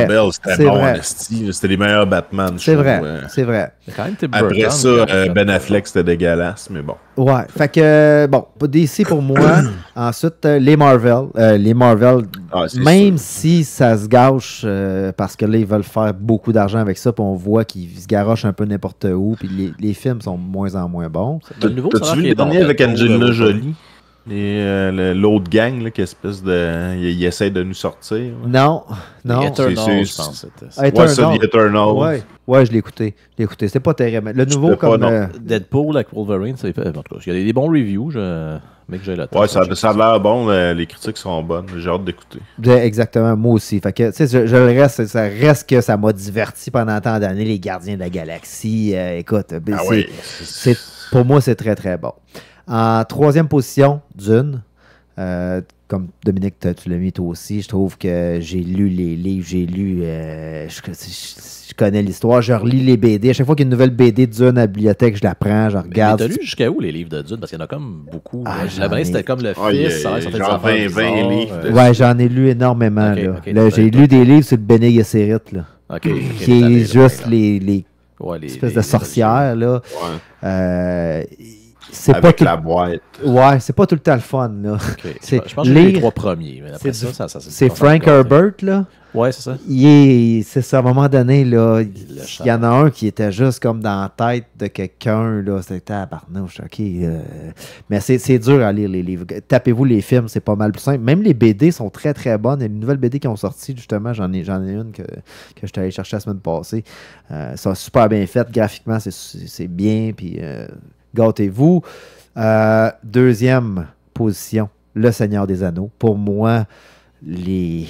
Bale, c'était bon. C'était les meilleurs Batman. C'est vrai. Après ça, Ben Affleck, c'était dégueulasse, mais bon. Ouais. Fait que, DC pour moi. Ensuite, les Marvel. Même si ça se gâche, parce que là, ils veulent faire beaucoup d'argent avec ça, puis on voit qu'ils se garochent un peu n'importe où, puis les films sont de moins en moins bons. T'as-tu vu le dernier avec Angelina Jolie? L'autre gang, là, qui espèce de... Il essaie de nous sortir. Non. Eternal, je pense. Eternal. Ouais, je l'ai écouté. C'est pas terrible. Le nouveau, comme... Deadpool avec Wolverine, ça fait... En tout cas, il y a des bons reviews, mais que j'ai le temps. Ouais, ça a l'air bon. Les critiques sont bonnes. J'ai hâte d'écouter. Exactement, moi aussi. Fait que, tu sais, ça reste que ça m'a diverti pendant tant d'années, les Gardiens de la Galaxie. Écoute, pour moi, c'est très, très bon. En 3e position, Dune. Comme Dominique, tu l'as mis toi aussi, je trouve que j'ai lu les livres, je connais l'histoire, je relis les BD. À chaque fois qu'il y a une nouvelle BD de Dune à la bibliothèque, je la prends, je regarde. Mais t'as lu jusqu'à où les livres de Dune? Parce qu'il y en a comme beaucoup. C'était comme le fils. Genre 20 livres. Ouais, j'en ai lu énormément. J'ai lu des livres sur le Bene Gesserit, là. Qui est juste les espèces de sorcières, là. C'est avec la boîte. Ouais, c'est pas tout le temps le fun, là. Je pense que les 3 premiers. Mais après c'est Frank Herbert, là. Ouais, c'est ça. C'est ça, à un moment donné, là, il y en a un qui était juste comme dans la tête de quelqu'un, là. C'était à Barnouche, OK. Mais c'est dur à lire, les livres. Tapez-vous les films, c'est pas mal plus simple. Même les BD sont très, très bonnes. Il y a une nouvelle BD qui ont sorti, justement. J'en ai une que je suis allé chercher la semaine passée. C'est super bien fait. Graphiquement, c'est bien, puis... gâtez-vous. 2e position, Le Seigneur des Anneaux. Pour moi, les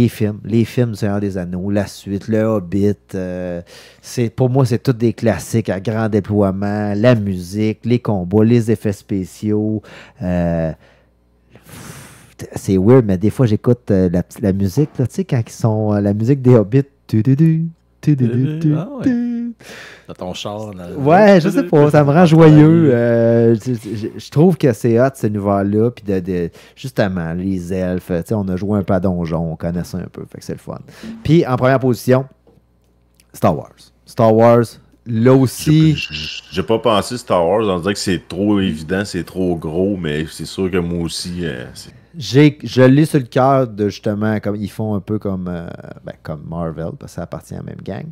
films du Seigneur des Anneaux, la suite, Le Hobbit, pour moi, c'est tous des classiques à grand déploiement. La musique, les combats, les effets spéciaux. C'est weird, mais des fois, j'écoute la musique, tu sais, quand ils sont la musique des Hobbits. Dans ton char. Ouais, je sais pas, ça me rend joyeux. Je trouve que c'est hot, ce univers-là. Puis justement, les elfes, on a joué un peu à Donjon, on connaît ça un peu, fait que c'est le fun. Puis en première position, Star Wars. Star Wars, là aussi... J'ai pas pensé Star Wars, on dirait que c'est trop évident, c'est trop gros, mais c'est sûr que moi aussi... je l'ai sur le cœur de justement, comme ils font un peu comme Marvel, parce que ça appartient à la même gang.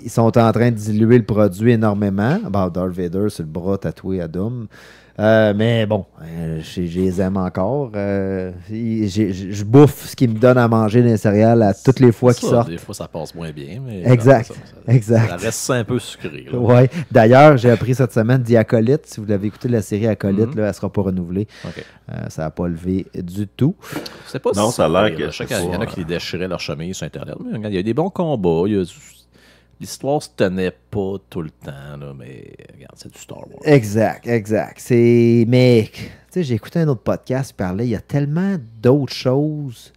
Ils sont en train de diluer le produit énormément. Darth Vader sur le bras tatoué à Doom. Mais bon, je les aime encore. Je bouffe ce qu'ils me donnent à manger dans les céréales à toutes les fois qu'ils sortent. Des fois, ça passe moins bien. Mais exact. Exact. Ça reste un peu sucré. Oui. D'ailleurs, j'ai appris cette semaine Diacolite. Si vous avez écouté la série Acolyte, là, elle ne sera pas renouvelée. Okay. Ça n'a pas levé du tout. C'est pas non, ça a l'air que. Il y en a qui déchiraient leur chemise sur Internet. Il y a des bons combats. L'histoire se tenait pas tout le temps, là, mais regarde, c'est du Star Wars. Exact. Mais, tu sais, j'ai écouté un autre podcast qui parlait, il y a tellement d'autres choses.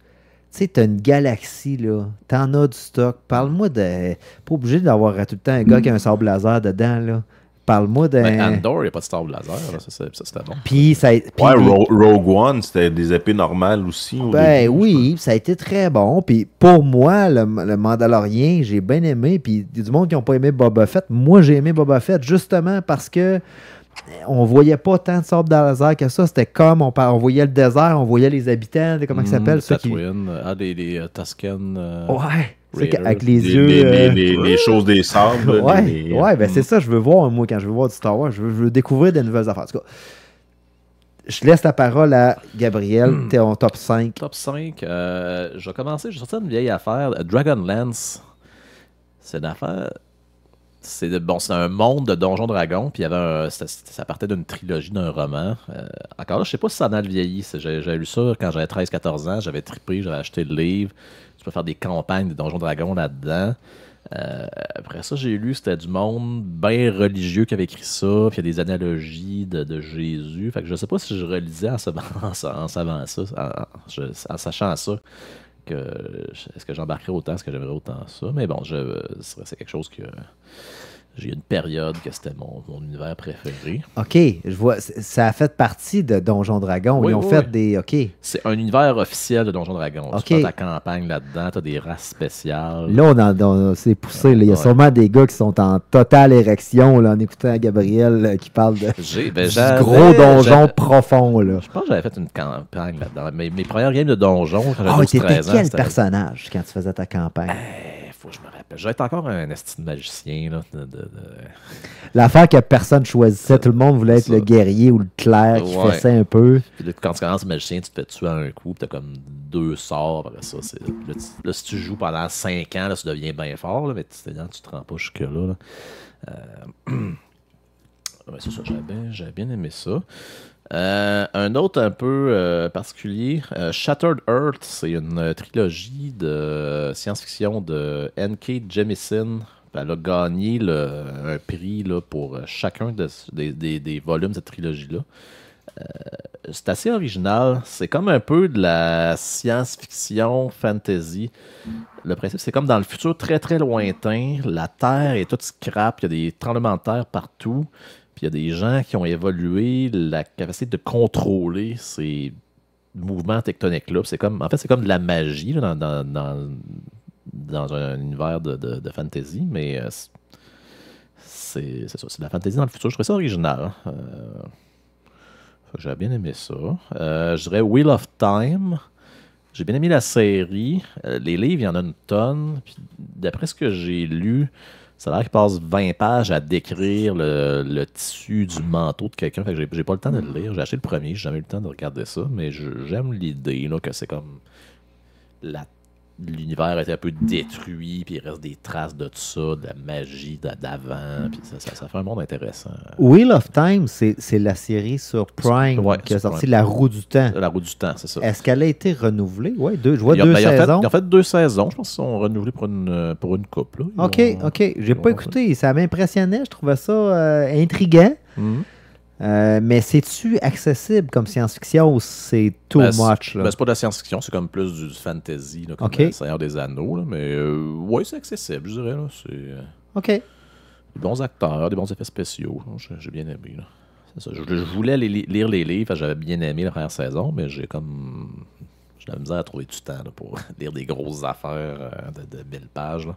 Tu sais, t'as une galaxie, là. T'en as du stock. Parle-moi de... Pas obligé d'avoir tout le temps un gars qui a un sabre laser dedans, là. Parle-moi d'un... Andor, il n'y a pas de sabre laser. Là. Ça c'était bon. Puis ça Rogue One, c'était des épées normales aussi. Oui, ça a été très bon. Puis pour moi, le Mandalorien, j'ai bien aimé. Puis il y a du monde qui n'ont pas aimé Boba Fett. Moi, j'ai aimé Boba Fett justement parce que on voyait pas tant de sabre laser que ça. C'était comme, on voyait le désert, on voyait les habitants, comment ils s'appellent? Tatooine, des Tusken... Ouais. Avec les yeux. Les choses des sables. Ben c'est ça, je veux voir, moi, quand je veux voir du Star Wars, je veux découvrir des nouvelles affaires. En tout cas, je laisse la parole à Gabriel. T'es en top 5. Top 5. Je vais commencer. J'ai sorti une vieille affaire. Dragonlance. C'est une affaire. C'est un monde de Donjons Dragons. Puis ça partait d'une trilogie, d'un roman. Encore là, je sais pas si ça en a vieilli. J'avais lu ça quand j'avais 13-14 ans. J'avais trippé, j'avais acheté le livre. Tu peux faire des campagnes de Donjons Dragons là-dedans. Après ça, j'ai lu, c'était du monde bien religieux qui avait écrit ça, puis il y a des analogies de Jésus. Fait que je sais pas si je relisais en sachant ça, est-ce que j'embarquerais autant, est-ce que j'aimerais autant ça. Mais bon, c'est quelque chose que... J'ai eu une période que c'était mon univers préféré. OK, je vois. Ça a fait partie de Donjons Dragons. Oui, ils ont fait des... OK. C'est un univers officiel de Donjons Dragons. Okay. Tu fais ta campagne là-dedans, tu as des races spéciales. Là, c'est poussé. Il y a sûrement des gars qui sont en totale érection là, en écoutant Gabriel qui parle de du gros donjon profond. Là. Je pense que j'avais fait une campagne là-dedans. Mes premières games de donjons, quand j'avais 13 ans... quel personnage quand tu faisais ta campagne? Faut que je me rappelle. Je vais être encore un esti de magicien. Là, L'affaire que personne choisissait, tout le monde voulait être le guerrier ou le clerc qui fessait un peu. Puis là, quand tu commences magicien, tu te fais tuer à un coup, puis t'as comme 2 sorts. Après ça, là, si tu joues pendant 5 ans, là, ça devient bien fort, là, mais tu te rends pas jusque-là. C'est ça, j'avais bien aimé ça. Un autre un peu particulier, Shattered Earth, c'est une trilogie de science-fiction de N.K. Jemisin. Elle a gagné un prix là, pour chacun des volumes de cette trilogie-là. C'est assez original. C'est comme un peu de la science-fiction fantasy. Le principe, c'est comme dans le futur très très lointain. La Terre est toute scrap. Il y a des tremblements de terre partout. Puis il y a des gens qui ont évolué la capacité de contrôler ces mouvements tectoniques-là. C'est comme de la magie là, dans un univers de fantasy, mais c'est ça, c'est de la fantasy dans le futur. Je trouvais ça original. J'avais bien aimé ça. Je dirais Wheel of Time. J'ai bien aimé la série. Les livres, il y en a une tonne. Puis, d'après ce que j'ai lu, ça a l'air qu'il passe 20 pages à décrire le tissu du manteau de quelqu'un. Fait que j'ai pas le temps de le lire. J'ai acheté le premier, j'ai jamais eu le temps de regarder ça, mais j'aime l'idée là, que c'est comme l'univers est un peu détruit, puis il reste des traces de tout ça, de la magie d'avant, puis ça fait un monde intéressant. Wheel of Time, c'est la série sur Prime qui a sorti La Roue du Temps. La Roue du Temps, c'est ça. Est-ce qu'elle a été renouvelée? Oui, je vois 2 saisons. Ils ont fait 2 saisons, je pense qu'ils sont renouvelés pour une couple. Là. OK. J'ai pas écouté, ça m'impressionnait, je trouvais ça intriguant. Mais c'est-tu accessible comme science-fiction ou c'est too much? C'est pas de la science-fiction, c'est comme plus du fantasy, là, comme le Seigneur des Anneaux. Là, mais oui, c'est accessible, je dirais. Là, OK. Des bons acteurs, des bons effets spéciaux. J'ai bien aimé. Là. C'est ça. Je voulais lire les livres, j'avais bien aimé la première saison, mais j'ai de la misère à trouver du temps là, pour lire des grosses affaires de 1000 pages. Là.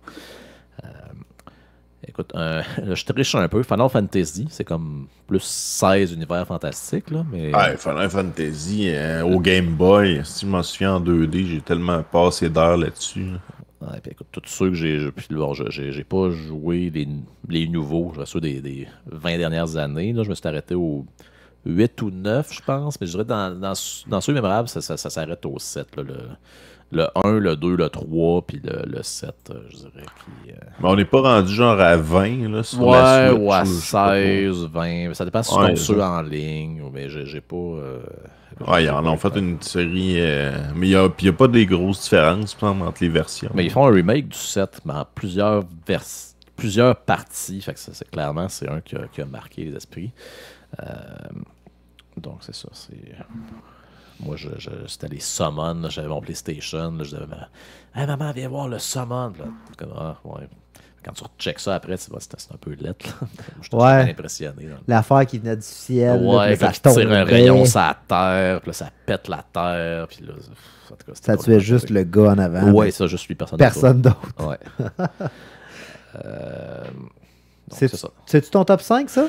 Écoute, je triche un peu. Final Fantasy, c'est comme plus 16 univers fantastiques, là, mais... Ouais, Final Fantasy au Game Boy, si je m'en souviens en 2D, j'ai tellement passé d'heures là-dessus. Ouais, puis écoute, tous ceux que j'ai pas joué les nouveaux, je ceux des 20 dernières années. Là, je me suis arrêté au 8 ou 9, je pense, mais je dirais dans ceux mémorables, ça s'arrête au 7. Là, le 1, le 2, le 3, puis le 7, je dirais. Mais on n'est pas rendu genre à 20 là, sur la Switch. Ouais, à 16, 20. Ça dépend si tu comptes ceux en ligne, mais j'ai pas... ouais, ils en ont fait une série, mais il n'y a pas des grosses différences entre les versions. Mais ils font un remake du 7, mais en plusieurs parties. Fait que clairement, c'est un qui a marqué les esprits. Donc, c'est ça. Moi, c'était les summons. J'avais mon PlayStation. Là, je disais, hey, maman, viens voir le summon. Là. Ouais. Quand tu recheckes ça après, c'est un peu lettre. Je suis impressionné. L'affaire qui venait du ciel. Ouais, là, quand tu tires un rayon sur la terre, puis là, ça pète la terre. Puis là, en tout cas, ça tuait juste le gars en avant. Ouais, ça, juste lui, personne d'autre. Ouais. C'est ça. C'est-tu ton top 5, ça?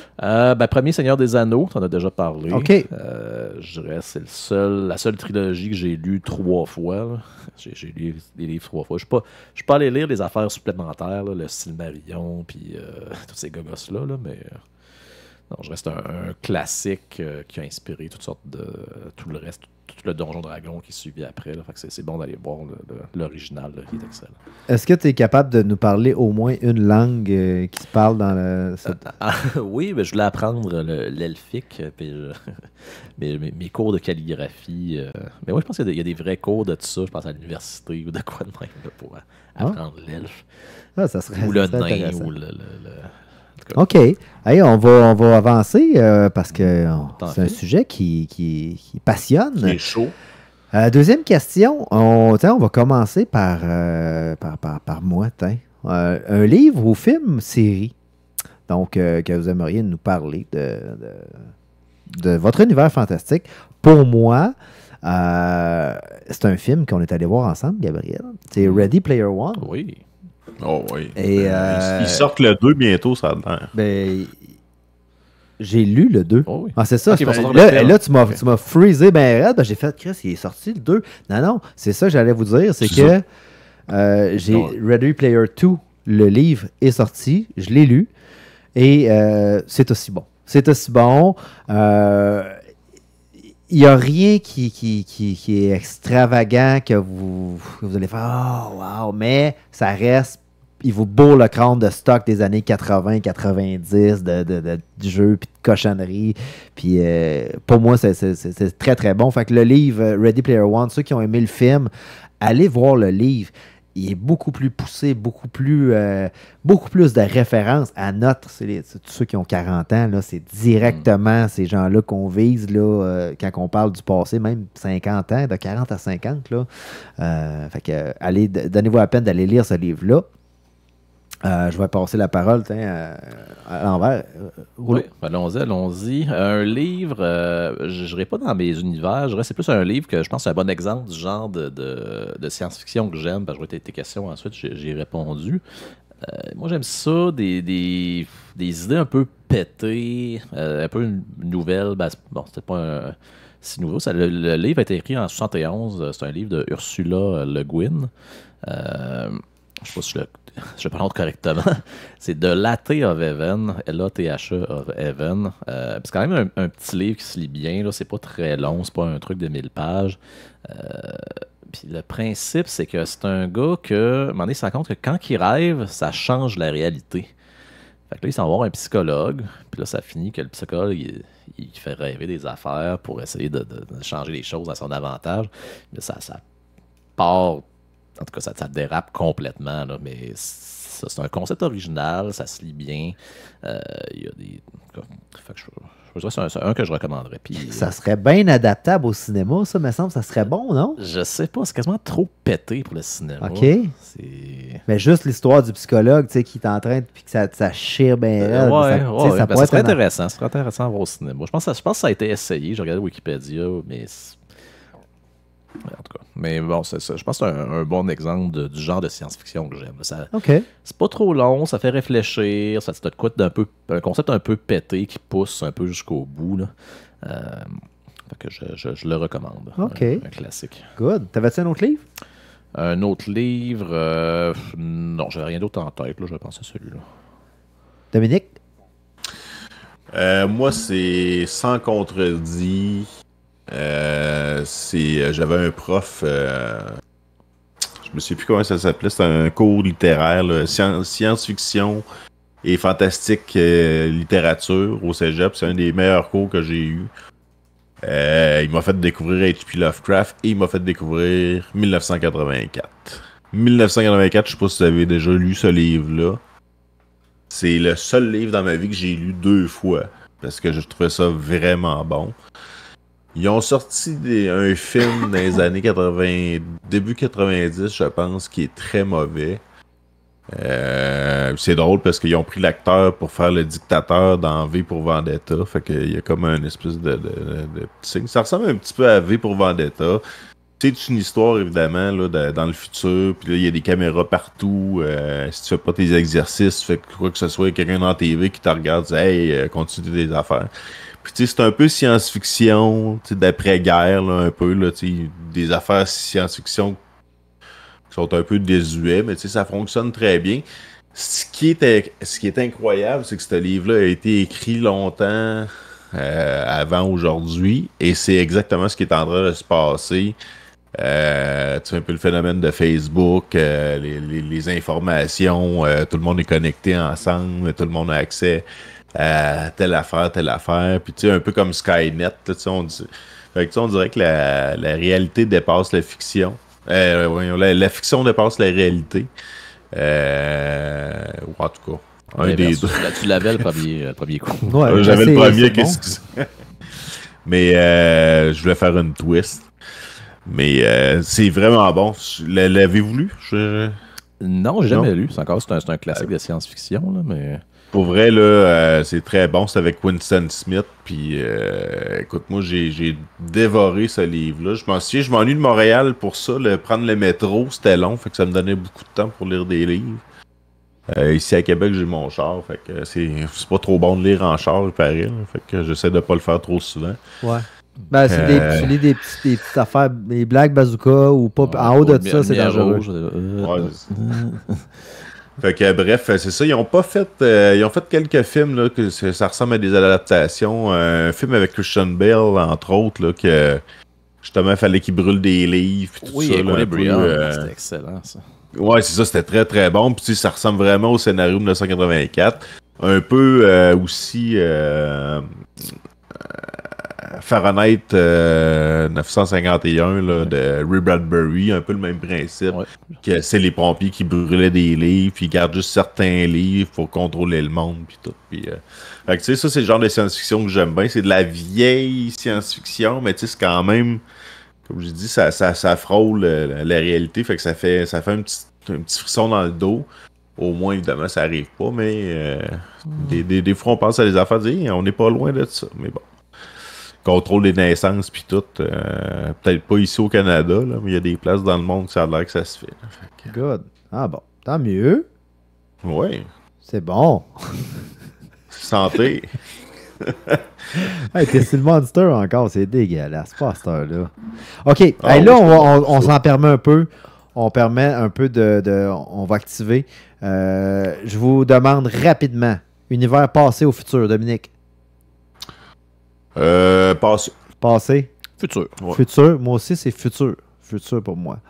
Premier Seigneur des Anneaux, t'en as déjà parlé. OK. Je dirais c'est la seule trilogie que j'ai lue 3 fois. J'ai lu des livres 3 fois. Je suis pas allé lire les affaires supplémentaires, là, le Silmarillion, puis tous ces gogos-là, mais non, je reste un classique qui a inspiré toutes sortes de... tout le reste, tout le Donjon Dragon qui suivit après. Là, fait que c'est bon d'aller voir l'original, qui est excellent. Est-ce que tu es capable de nous parler au moins une langue qui se parle dans le... oui, mais je voulais apprendre l'elfique, puis mes cours de calligraphie. Mais oui, je pense qu'il y a des vrais cours de tout ça, je pense à l'université ou de quoi de même, là, pour apprendre l'elfe. Ça serait, ou le nain, ou le... OK. Hey, on va avancer parce que c'est un sujet qui passionne. Qui est chaud. Deuxième question. On va commencer par moi. Un livre ou film, série. Donc, que vous aimeriez nous parler de votre univers fantastique. Pour moi, c'est un film qu'on est allé voir ensemble, Gabriel. C'est Ready Player One. Oui. Oh oui. Et, ils sortent le 2 bientôt, ça a l'air. Ben, j'ai lu le 2. Oh oui. Ah, c'est ça. Okay, là, tu m'as freezé ben raide. Ben, j'ai fait, Chris, il est sorti le 2. Non, c'est ça que j'allais vous dire. C'est que j'ai Ready Player 2, le livre est sorti. Je l'ai lu. Et c'est aussi bon. C'est aussi bon. Il n'y a rien qui est extravagant que vous allez faire « Oh, wow! » Mais ça reste, il vous bourre le crâne de stock des années 80, 90, de jeux, puis de cochonneries. Puis pour moi, c'est très, très bon. Fait que le livre Ready Player One, ceux qui ont aimé le film, allez voir le livre. Il est beaucoup plus poussé, beaucoup plus de références à notre... C'est tous ceux qui ont 40 ans, là, c'est directement ces gens-là qu'on vise là, quand on parle du passé, même 50 ans, de 40 à 50. Là. Fait que donnez-vous la peine d'aller lire ce livre-là. Je vais passer la parole à l'envers. Oui, allons-y. Un livre, je n'irai pas dans mes univers, c'est plus un livre que je pense c'est un bon exemple du genre de science-fiction que j'aime. Parce que je vois tes questions ensuite, j'ai répondu. Moi, j'aime ça, des idées un peu pétées, un peu nouvelles. Bon, c'était pas si nouveau. Le livre a été écrit en 71. C'est un livre de Ursula Le Guin. Je ne sais pas si je le prononce correctement. C'est de L.A.T. of Heaven, L-A-T-H-E of Heaven. C'est quand même un petit livre qui se lit bien. Là. C'est pas très long, c'est pas un truc de 1000 pages. Puis le principe, c'est que c'est un gars que, à un moment donné, il se rend compte que quand il rêve, ça change la réalité. Fait que là, il s'en va voir un psychologue. Puis là, ça finit que le psychologue, il fait rêver des affaires pour essayer de changer les choses à son avantage. Mais ça part... En tout cas, ça dérape complètement, là, mais c'est un concept original, ça se lit bien. Il y a des... Je dirais que c'est un que je recommanderais. Puis, ça serait bien adaptable au cinéma, ça, me semble. Ça serait bon, non? Je sais pas, c'est quasiment trop pété pour le cinéma. OK. Mais juste l'histoire du psychologue, tu sais, qui est en train de... Puis que ça chire bien. Ça serait intéressant. Ça serait intéressant à voir au cinéma. Je pense que ça a été essayé. J'ai regardé Wikipédia, mais... En tout cas. Mais bon, c'est ça. Je pense que c'est un bon exemple du genre de science-fiction que j'aime. OK. C'est pas trop long, ça fait réfléchir, ça te coûte un concept un peu pété qui pousse un peu jusqu'au bout. Là. Fait que je le recommande. OK. Un classique. Good. T'avais-tu un autre livre? Un autre livre, non, j'avais rien d'autre en tête. Là, je pense à celui-là. Dominique? Moi, c'est Sans contredit. J'avais un prof, je me sais plus comment ça s'appelait, c'était un cours littéraire, là, science-fiction et fantastique littérature au cégep. C'est un des meilleurs cours que j'ai eu. Il m'a fait découvrir H.P. Lovecraft et il m'a fait découvrir 1984. 1984, je sais pas si vous avez déjà lu ce livre-là. C'est le seul livre dans ma vie que j'ai lu 2 fois parce que je trouvais ça vraiment bon. Ils ont sorti un film dans les années 80, début 90, je pense, qui est très mauvais. C'est drôle parce qu'ils ont pris l'acteur pour faire le dictateur dans V pour Vendetta. Fait qu'il y a comme un espèce de signe. Ça ressemble un petit peu à V pour Vendetta. C'est une histoire, évidemment, là, dans le futur. Puis là, il y a des caméras partout. Si tu fais pas tes exercices, fait quoi que ce soit, quelqu'un dans la TV qui te regarde, dit « Hey, continue tes affaires ». Puis tu sais, c'est un peu science-fiction, d'après-guerre, là, un peu, là, des affaires science-fiction qui sont un peu désuets, mais tu sais, ça fonctionne très bien. Ce qui est incroyable, c'est que ce livre-là a été écrit longtemps avant aujourd'hui, et c'est exactement ce qui est en train de se passer. Tu sais, un peu le phénomène de Facebook, les informations, tout le monde est connecté ensemble, tout le monde a accès à telle affaire, puis tu sais, un peu comme Skynet, on dirait que la réalité dépasse la fiction. La fiction dépasse la réalité. Ou en tout cas, un des deux. Tu l'avais le premier coup. Ouais, j'avais le premier, bon. Mais je voulais faire une twist. Mais c'est vraiment bon. L'avez-vous lu? Non, j'ai jamais lu. C'est un classique de science-fiction, là, mais... Pour vrai, là, c'est très bon. C'est avec Winston Smith. Puis, écoute, moi, j'ai dévoré ce livre-là. Je m'en souviens, je m'ennuie de Montréal pour ça. Prendre le métro, c'était long. Fait que ça me donnait beaucoup de temps pour lire des livres. Ici, à Québec, j'ai mon char. Fait que c'est pas trop bon de lire en char, il paraît. Là, fait que j'essaie de pas le faire trop souvent. Ouais. Ben, tu lis des petites affaires, des blagues bazooka ou pas. En haut de ça, c'est dangereux. Ouais, fait que bref, c'est ça. Ils ont fait quelques films là, que ça ressemble à des adaptations. Un film avec Christian Bale, entre autres, là, que justement, il fallait qu'il brûle des livres. Puis tout ça, là, c'était excellent, ça. Ouais, c'est ça, c'était très très bon. Puis ça ressemble vraiment au scénario de 1984. Un peu aussi Fahrenheit 951 là, de Ray Bradbury, un peu le même principe. Ouais. Que c'est les pompiers qui brûlaient des livres, puis ils gardent juste certains livres pour contrôler le monde, puis tout. Puis, fait que tu sais, ça, c'est le genre de science-fiction que j'aime bien. C'est de la vieille science-fiction, mais tu sais, c'est quand même, comme je dis, ça frôle la réalité, fait que ça fait un petit frisson dans le dos. Au moins, évidemment, ça arrive pas, mais des fois, on pense à des affaires, on n'est pas loin de ça, mais bon. Contrôle des naissances puis tout. Peut-être pas ici au Canada, là, mais il y a des places dans le monde que ça a l'air que ça se fait. Fait que... Good. Ah bon, tant mieux. Oui. C'est bon. Santé. Hey, t'es sur le Monster encore, c'est dégueulasse. Pas à cette heure-là. OK, hey, là, on s'en permet un peu. On permet un peu on va activer. Je vous demande rapidement, univers passé au futur, Dominique. Passé. Passé. Futur. Ouais. Futur. Moi aussi, c'est futur. Futur pour moi.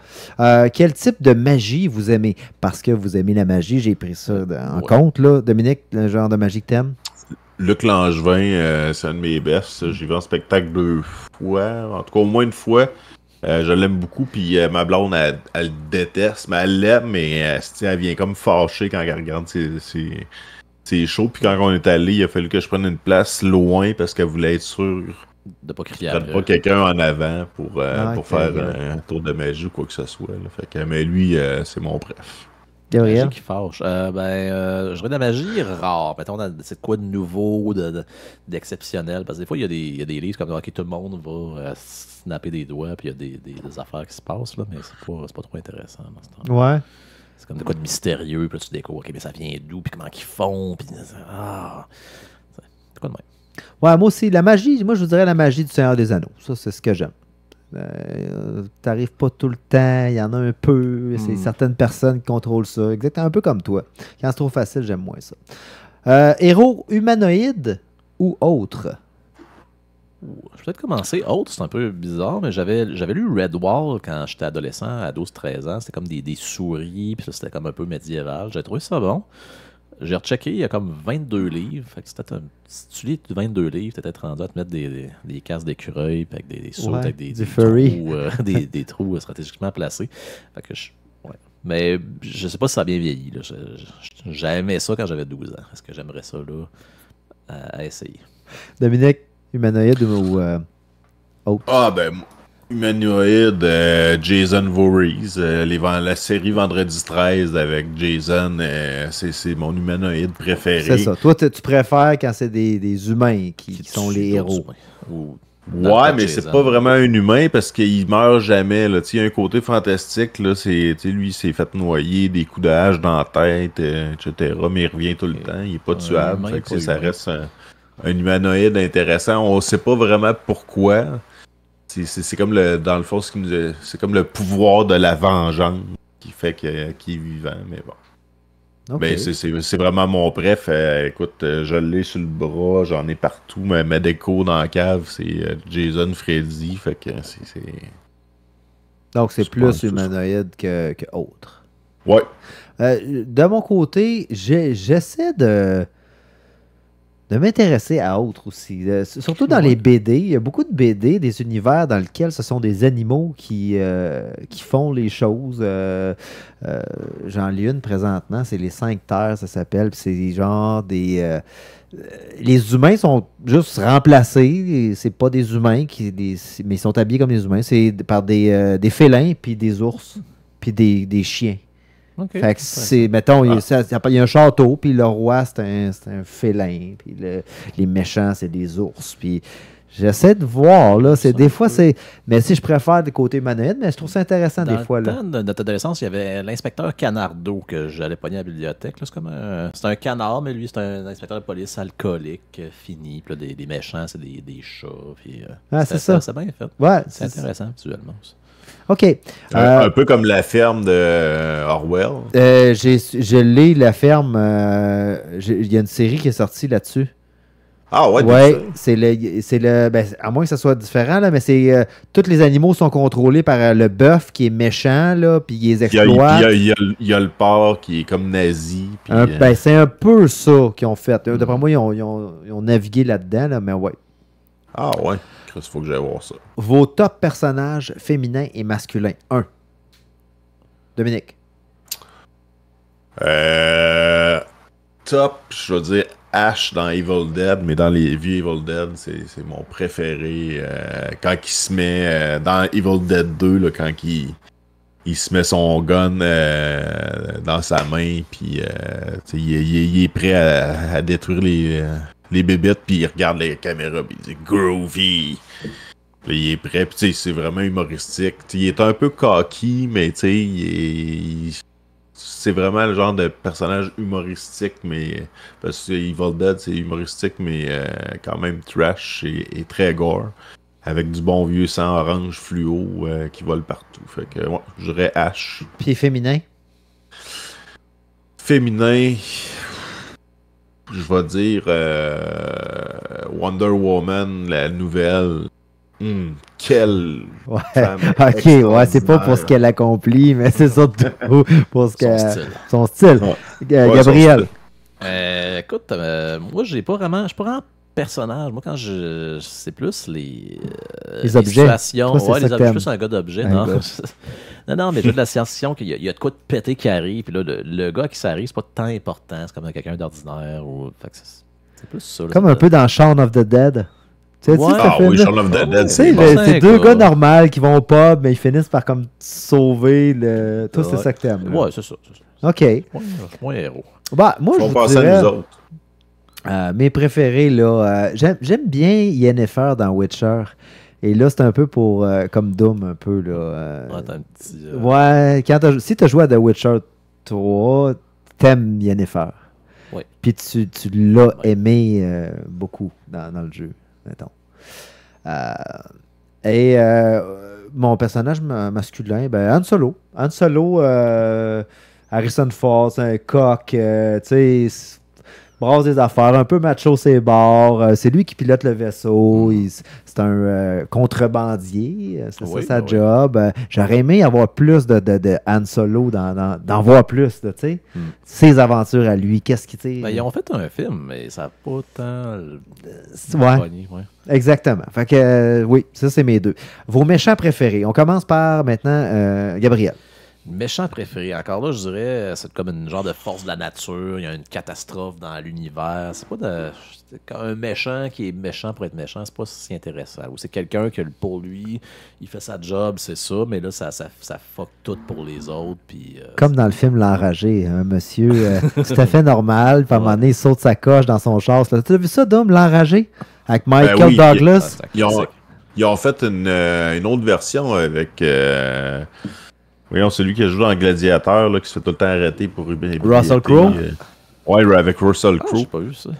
Quel type de magie vous aimez? Parce que vous aimez la magie, j'ai pris ça en compte, là. Dominique, le genre de magie que t'aimes? Luc Langevin, c'est un de mes best. J'ai vu en spectacle 2 fois. En tout cas, au moins une fois. Je l'aime beaucoup. Puis ma blonde, elle le déteste. Mais elle l'aime, mais elle vient comme fâchée quand elle regarde c'est chaud, puis quand on est allé, il a fallu que je prenne une place loin parce qu'elle voulait être sûre de pas crier après. Pas quelqu'un en avant pour faire un tour de magie ou quoi que ce soit. Là. Fait que, mais lui, c'est mon bref. Gabriel? Magie qui fâche. Je dirais de la magie rare. Mettons, c'est quoi de nouveau, d'exceptionnel? Parce que des fois, il y a des livres comme OK, tout le monde va snapper des doigts, puis il y a des affaires qui se passent, là, mais c'est pas trop intéressant dans ce temps. Ouais. C'est comme de quoi de mystérieux, puis là, tu découvres, OK, mais ça vient d'où, puis comment ils font, puis c'est quoi de même? Ouais, moi aussi, la magie, moi je vous dirais la magie du Seigneur des Anneaux. Ça, c'est ce que j'aime. T'arrives pas tout le temps, il y en a un peu, c'est certaines personnes qui contrôlent ça. Exactement, un peu comme toi. Quand c'est trop facile, j'aime moins ça. Héros humanoïde ou autre? Je vais peut-être commencer. Autre, c'est un peu bizarre, mais j'avais lu Redwall quand j'étais adolescent, à 12-13 ans. C'était comme des souris, puis ça, c'était comme un peu médiéval. J'ai trouvé ça bon. J'ai rechecké, il y a comme 22 livres. Fait que si tu lis 22 livres, t'es peut-être rendu à te mettre des cases d'écureuil, puis avec des sauts, avec des trous, des trous stratégiquement placés. Fait que mais je sais pas si ça a bien vieilli. J'aimais ça quand j'avais 12 ans. Est-ce que j'aimerais ça là à essayer? Dominique, humanoïde ou autre? Ah, ben, humanoïde, Jason Voorhees, la série Vendredi 13 avec Jason, c'est mon humanoïde préféré. C'est ça. Toi, tu préfères quand c'est des humains qui sont les héros. Ouais, mais c'est pas vraiment un humain parce qu'il meurt jamais. Là. Il y a un côté fantastique. Là, lui, il s'est fait noyer, des coups de hache dans la tête, etc. Mais il revient tout le temps. Il est pas tuable. Fait que ça reste un humanoïde intéressant. On sait pas vraiment pourquoi. C'est comme dans le fond, c'est comme le pouvoir de la vengeance qui fait qu'il est vivant, mais bon. Okay. Ben, c'est vraiment mon préf. Écoute, je l'ai sur le bras, j'en ai partout. Ma déco dans la cave, c'est Jason Freddy. Fait que c'est... Donc c'est plus humanoïde que autre. Ouais. De mon côté, j'essaie de m'intéresser à autre aussi. Surtout dans les BD. Il y a beaucoup de BD, des univers dans lesquels ce sont des animaux qui font les choses. J'en lis une présentement, c'est les 5 terres, ça s'appelle. C'est genre des... les humains sont juste remplacés. C'est pas des humains, mais ils sont habillés comme des humains. C'est par des félins, puis des ours, puis des chiens. Okay. Fait que c'est, mettons, il y a un château, puis le roi, c'est un félin, puis les méchants, c'est des ours, puis j'essaie de voir, là, des fois, mais si je préfère des côtés humanoïdes, mais je trouve ça intéressant des fois, là. Dans notre adolescence, il y avait l'inspecteur Canardo que j'allais pogner à la bibliothèque, là, c'est un canard, mais lui, c'est un inspecteur de police alcoolique, fini, puis là, des méchants, c'est des chats, puis c'est ça. C'est bien fait. Ouais, c'est intéressant, visuellement aussi. OK. Un peu comme La Ferme de Orwell. Je l'ai, La Ferme. Il y a une série qui est sortie là-dessus. Ah ouais, c'est le ben, à moins que ça soit différent, là, mais c'est tous les animaux sont contrôlés par le bœuf qui est méchant, là, puis il les exploite. Il y a le porc qui est comme nazi. Ben, c'est un peu ça qu'ils ont fait. D'après moi, ils ont navigué là-dedans, là, mais ouais. Ah ouais. Il faut que j'aille voir ça. Vos top personnages féminins et masculins. 1. Dominique. Top, je veux dire Ash dans Evil Dead, mais dans les vieux Evil Dead, c'est mon préféré. Quand il se met dans Evil Dead 2, là, quand il se met son gun dans sa main, puis il est prêt à détruire les bébites, puis il regarde les caméras, puis il dit « Groovy ». Là, il est prêt, puis c'est vraiment humoristique. T'sais, il est un peu cocky, mais c'est vraiment le genre de personnage humoristique, mais parce que Evil Dead, c'est humoristique, mais quand même trash et très gore. Avec du bon vieux sang orange fluo qui vole partout. Fait que, ouais, je dirais Ash. Puis féminin? Féminin... Je vais dire Wonder Woman, la nouvelle. Quelle femme. Ok, ouais, c'est pas pour ce qu'elle accomplit, mais c'est surtout pour son style. Ouais. Gabriel. Écoute, moi, je suis pas vraiment personnage. Moi, quand c'est plus les objets. Situations. Ouais, les objets. Je suis plus un gars d'objets. Non, mais j'ai de la science-fiction qu'il y a de quoi de péter qui arrive. Puis là, le gars qui s'arrive, c'est pas tant important. C'est comme quelqu'un d'ordinaire. Fait que c'est plus ça. Là, comme un peu dans Shaun of the Dead. Tu sais, oui, Shaun of the Dead. C'est deux gars normaux qui vont au pub, mais ils finissent par comme sauver le. Toi, c'est ça que t'aimes. Ouais, c'est ça. OK. Moins héros. Bah, moi, je passer dirais, à nous autres. mes préférés, là, j'aime bien Yennefer dans Witcher. Et là, c'est un peu pour comme Doom, un peu. Là, T'as un petit, Ouais, si tu as joué à The Witcher 3, t'aimes Yennefer. Oui. Puis tu l'as aimé beaucoup dans le jeu, mettons. Mon personnage masculin, Han Solo. Han Solo, Harrison Ford, c'est un coq, tu sais, brasse des affaires, un peu macho ses bords. C'est lui qui pilote le vaisseau. C'est un contrebandier. C'est ça sa job. J'aurais aimé avoir plus de Han Solo, d'en voir plus, tu sais. Ses aventures à lui. Qu'est-ce qu'il, tu sais. Ils ont fait un film, mais ça n'a pas tant. Ouais. Exactement. Fait que, oui, ça, c'est mes deux. Vos méchants préférés. On commence par maintenant Gabriel. Méchant préféré. Encore là, je dirais, c'est comme une genre de force de la nature. Il y a une catastrophe dans l'univers. C'est pas un méchant qui est méchant pour être méchant, c'est pas si intéressant. Ou c'est quelqu'un que pour lui, il fait sa job, c'est ça, mais là, ça fuck tout pour les autres. Puis, comme dans le film L'Enragé, un monsieur tout à fait normal, puis à un moment donné, il saute sa coche dans son char. Tu as vu ça, Dom, L'Enragé? Avec Michael Douglas? Ils ont fait une autre version avec... voyons, celui qui a joué dans Gladiateur, là, qui se fait tout le temps arrêter pour Russell Crowe? Ouais, avec Russell Crowe. J'ai pas vu ça.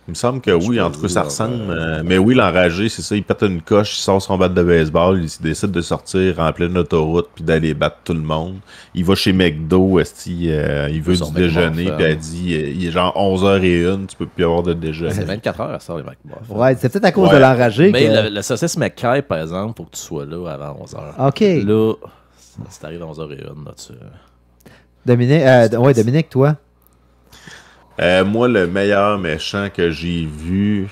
Il me semble que oui, en tout cas, ça ressemble. Mais oui, L'Enragé, c'est ça. Il pète une coche, il sort son bat de baseball, il décide de sortir en pleine autoroute puis d'aller battre tout le monde. Il va chez McDo, il veut du déjeuner, puis elle dit il est genre 11h01, tu peux plus avoir de déjeuner. C'est 24h, ça, les mecs. Ouais, c'est peut-être à cause de L'Enragé. Mais le saucisse McKay, par exemple, faut que tu sois là avant 11h. OK. Là, si t'arrives à 11h01, là, Dominique, toi? Moi, le meilleur méchant que j'ai vu,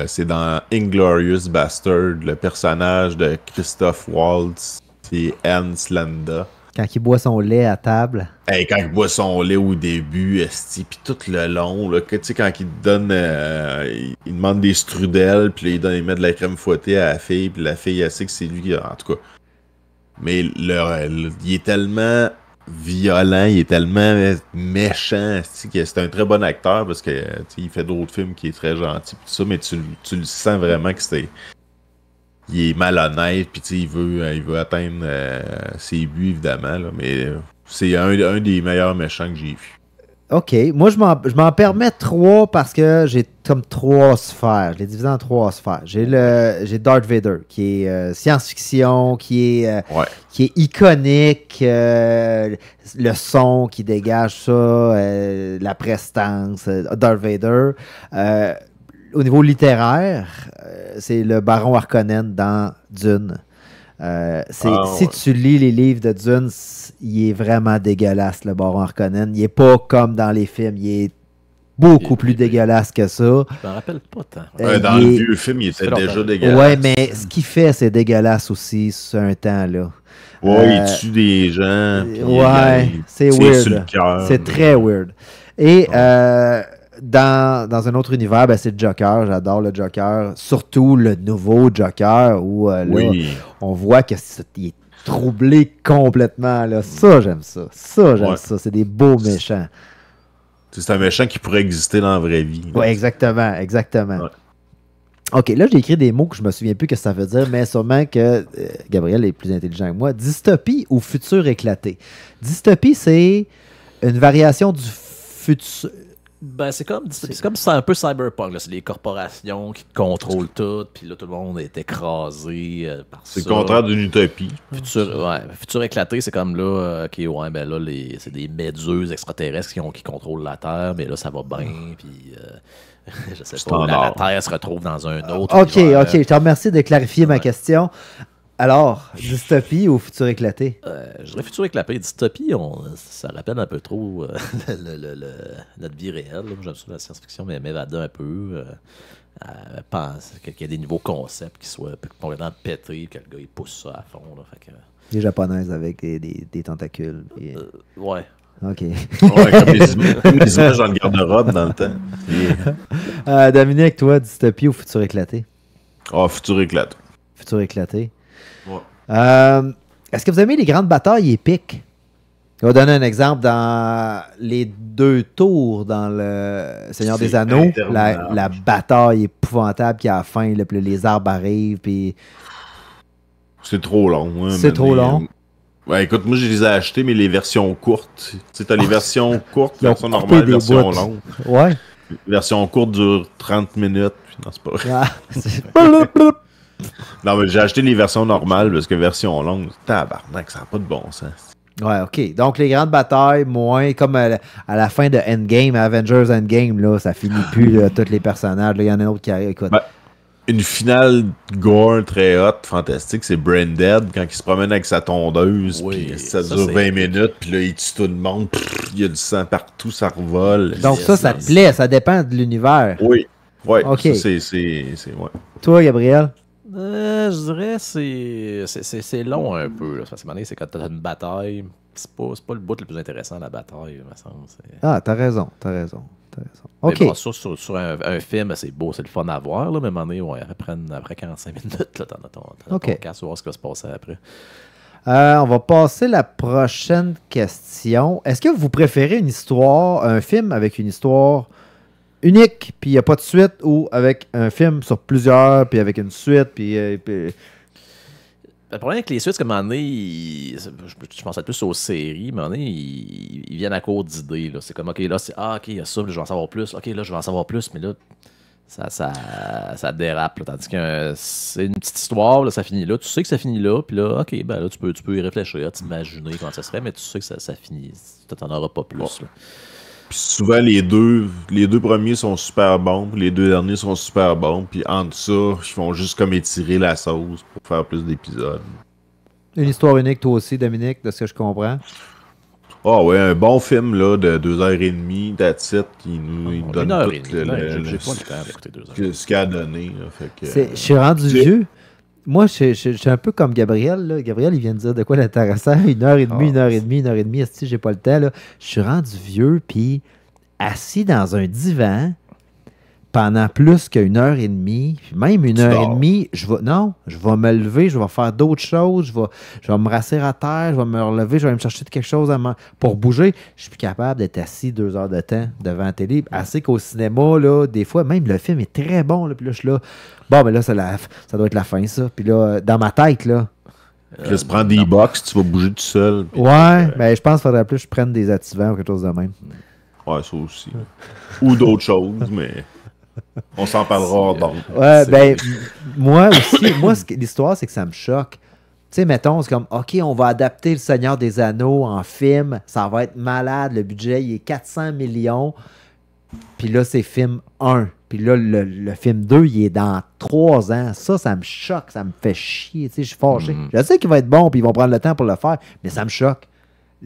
c'est dans Inglourious Bastard, le personnage de Christoph Waltz, c'est Hans Landa. Quand il boit son lait à table. Quand il boit son lait au début, puis tout le long, là, tu sais, quand il donne, il demande des strudels, puis il met de la crème fouettée à la fille, puis la fille, elle sait que c'est lui qui, en tout cas. Mais il est tellement violent, il est tellement méchant, c'est un très bon acteur parce que il fait d'autres films qui est très gentil pis tout ça, mais tu le sens vraiment que il est malhonnête puis il veut atteindre ses buts évidemment là, mais c'est un des meilleurs méchants que j'ai vu. OK. Moi, je m'en permets 3 parce que j'ai comme 3 sphères. Je l'ai divisé en 3 sphères. J'ai Darth Vader, qui est science-fiction, qui est iconique, le son qui dégage ça, la prestance. Darth Vader. Au niveau littéraire, c'est le baron Harkonnen dans Dune. Si tu lis les livres de Dune, il est vraiment dégueulasse, le baron Harkonnen. Il est pas comme dans les films. Il est beaucoup plus dégueulasse que ça. Je me rappelle pas tant. Dans le vieux film, il était déjà dégueulasse. Ouais, mais ce qu'il fait, c'est dégueulasse aussi sur un temps, là. Ouais, il tue des gens. C'est weird. C'est très weird. Et dans un autre univers, c'est le Joker. J'adore le Joker. Surtout le nouveau Joker où on voit qu'il est troublé complètement. Là. Ça, j'aime ça. Ça. C'est des beaux méchants. C'est un méchant qui pourrait exister dans la vraie vie. Oui, exactement. Ouais. OK, là, j'ai écrit des mots que je me souviens plus que ça veut dire, mais sûrement que Gabriel est plus intelligent que moi. Dystopie ou futur éclaté? Dystopie, c'est une variation du futur... c'est un peu cyberpunk. Là. C'est les corporations qui contrôlent tout, puis là, tout le monde est écrasé par ça. C'est le contraire d'une utopie. Futur éclaté, c'est comme là, c'est des méduses extraterrestres qui contrôlent la Terre, mais là, ça va bien, puis je sais pas, la Terre se retrouve dans un autre univers. OK, je te remercie de clarifier ma question. Alors, dystopie ou futur éclaté? Je dirais futur éclaté. Dystopie, ça rappelle un peu trop notre vie réelle. J'aime ça la science-fiction, mais m'évader un peu. Pense qu'il y a des nouveaux concepts qui soient complètement pétés, que le gars il pousse ça à fond. Là, fait que... Des japonaises avec des tentacules. Puis... ouais. OK. Comme les images dans le garde-robe dans le temps. Dominique, toi, dystopie ou futur éclaté? Futur éclaté. Futur éclaté. Ouais. Est-ce que vous aimez les grandes batailles épiques? Je vais donner un exemple. Dans les 2 tours dans le Seigneur des Anneaux, la bataille épouvantable qui a à la fin, là, puis les arbres arrivent, puis... C'est trop long. Hein, c'est trop long. Ouais, écoute, moi, je les ai achetés, mais les versions courtes. Tu sais, t'as les versions courtes, version normale, version longue. Ouais. Version courte dure 30 minutes. Non, c'est pas vrai. Non, mais j'ai acheté les versions normales parce que version longue, tabarnak, ça n'a pas de bon sens. Ouais, OK. Donc, les grandes batailles, moins comme à la fin de Endgame, Avengers Endgame, là, ça finit plus, là, tous les personnages. Il y en a un autre qui arrive. Écoute. Ben, une finale gore très hot, fantastique, c'est Braindead, quand il se promène avec sa tondeuse, puis ça dure 20 minutes, puis là, il tue tout le monde, il y a du sang partout, ça revole. Donc ça te plaît, ça dépend de l'univers. Oui, ouais, okay. Ça, c'est ouais. Toi, Gabriel? Je dirais c'est long un peu. Là. Parce que c'est quand tu as une bataille, c'est pas le bout le plus intéressant, la bataille, me semble. Ah, t'as raison. OK. Bon, sur un film, c'est beau, c'est le fun à voir, là, mais à un moment donné, ouais, après 45 minutes, t'en as ton podcast, voir ce qui va se passer après. On va passer à la prochaine question. Est-ce que vous préférez un film avec une histoire unique, puis il n'y a pas de suite, ou avec un film sur plusieurs, puis avec une suite, puis... Le problème avec les suites, c'est qu'à un moment donné, je pensais plus aux séries, mais à un moment donné, ils viennent à court d'idées. C'est comme, OK, là, OK, il y a ça, là, je vais en savoir plus. OK, là, je vais en savoir plus, mais là, ça dérape. Là, tandis que c'est une petite histoire, là, ça finit là. Tu sais que ça finit là, puis là, OK, ben là, tu peux y réfléchir, t'imaginer comment ça serait, mais tu sais que ça finit. Tu n'en auras pas plus. Là. Puis souvent, les deux premiers sont super bons, les 2 derniers sont super bons, puis entre ça, ils font juste comme étirer la sauce pour faire plus d'épisodes. Une histoire unique, toi aussi, Dominique, de ce que je comprends. Ah ouais, un bon film là, de 2h30, that's it, qui nous donne tout ce qu'il a donné. Là, fait que, je suis rendu vieux. Moi, je suis un peu comme Gabriel. Là. Gabriel, il vient de dire de quoi d'intéressant. 1h30, si j'ai pas le temps. Là. Je suis rendu vieux, puis assis dans un divan pendant plus qu'une heure et demie, puis même une heure et demie, je vais me lever, je vais faire d'autres choses, je vais me rasseoir à terre, je vais me relever, je vais aller me chercher quelque chose pour bouger. Je suis plus capable d'être assis 2 heures de temps devant la télé. Assez qu'au cinéma, là, des fois, même le film est très bon, là, puis là, je suis là, bon, mais là, ça doit être la fin, ça. Puis là, dans ma tête, là, se prendre des box, tu vas bouger tout seul. Ouais, mais je pense qu'il faudrait plus que je prenne des activants ou quelque chose de même. Ouais, ça aussi. Ou d'autres choses, mais... On s'en parlera donc. Ouais, ben, moi aussi, l'histoire, c'est que ça me choque. Tu sais, mettons, c'est comme, OK, on va adapter Le Seigneur des Anneaux en film, ça va être malade, le budget, il est 400 millions, puis là, c'est film 1. Puis là, le film 2, il est dans 3 ans. Ça me choque, ça me fait chier, tu sais, je suis fâché. Je sais qu'il va être bon, puis ils vont prendre le temps pour le faire, mais ça me choque.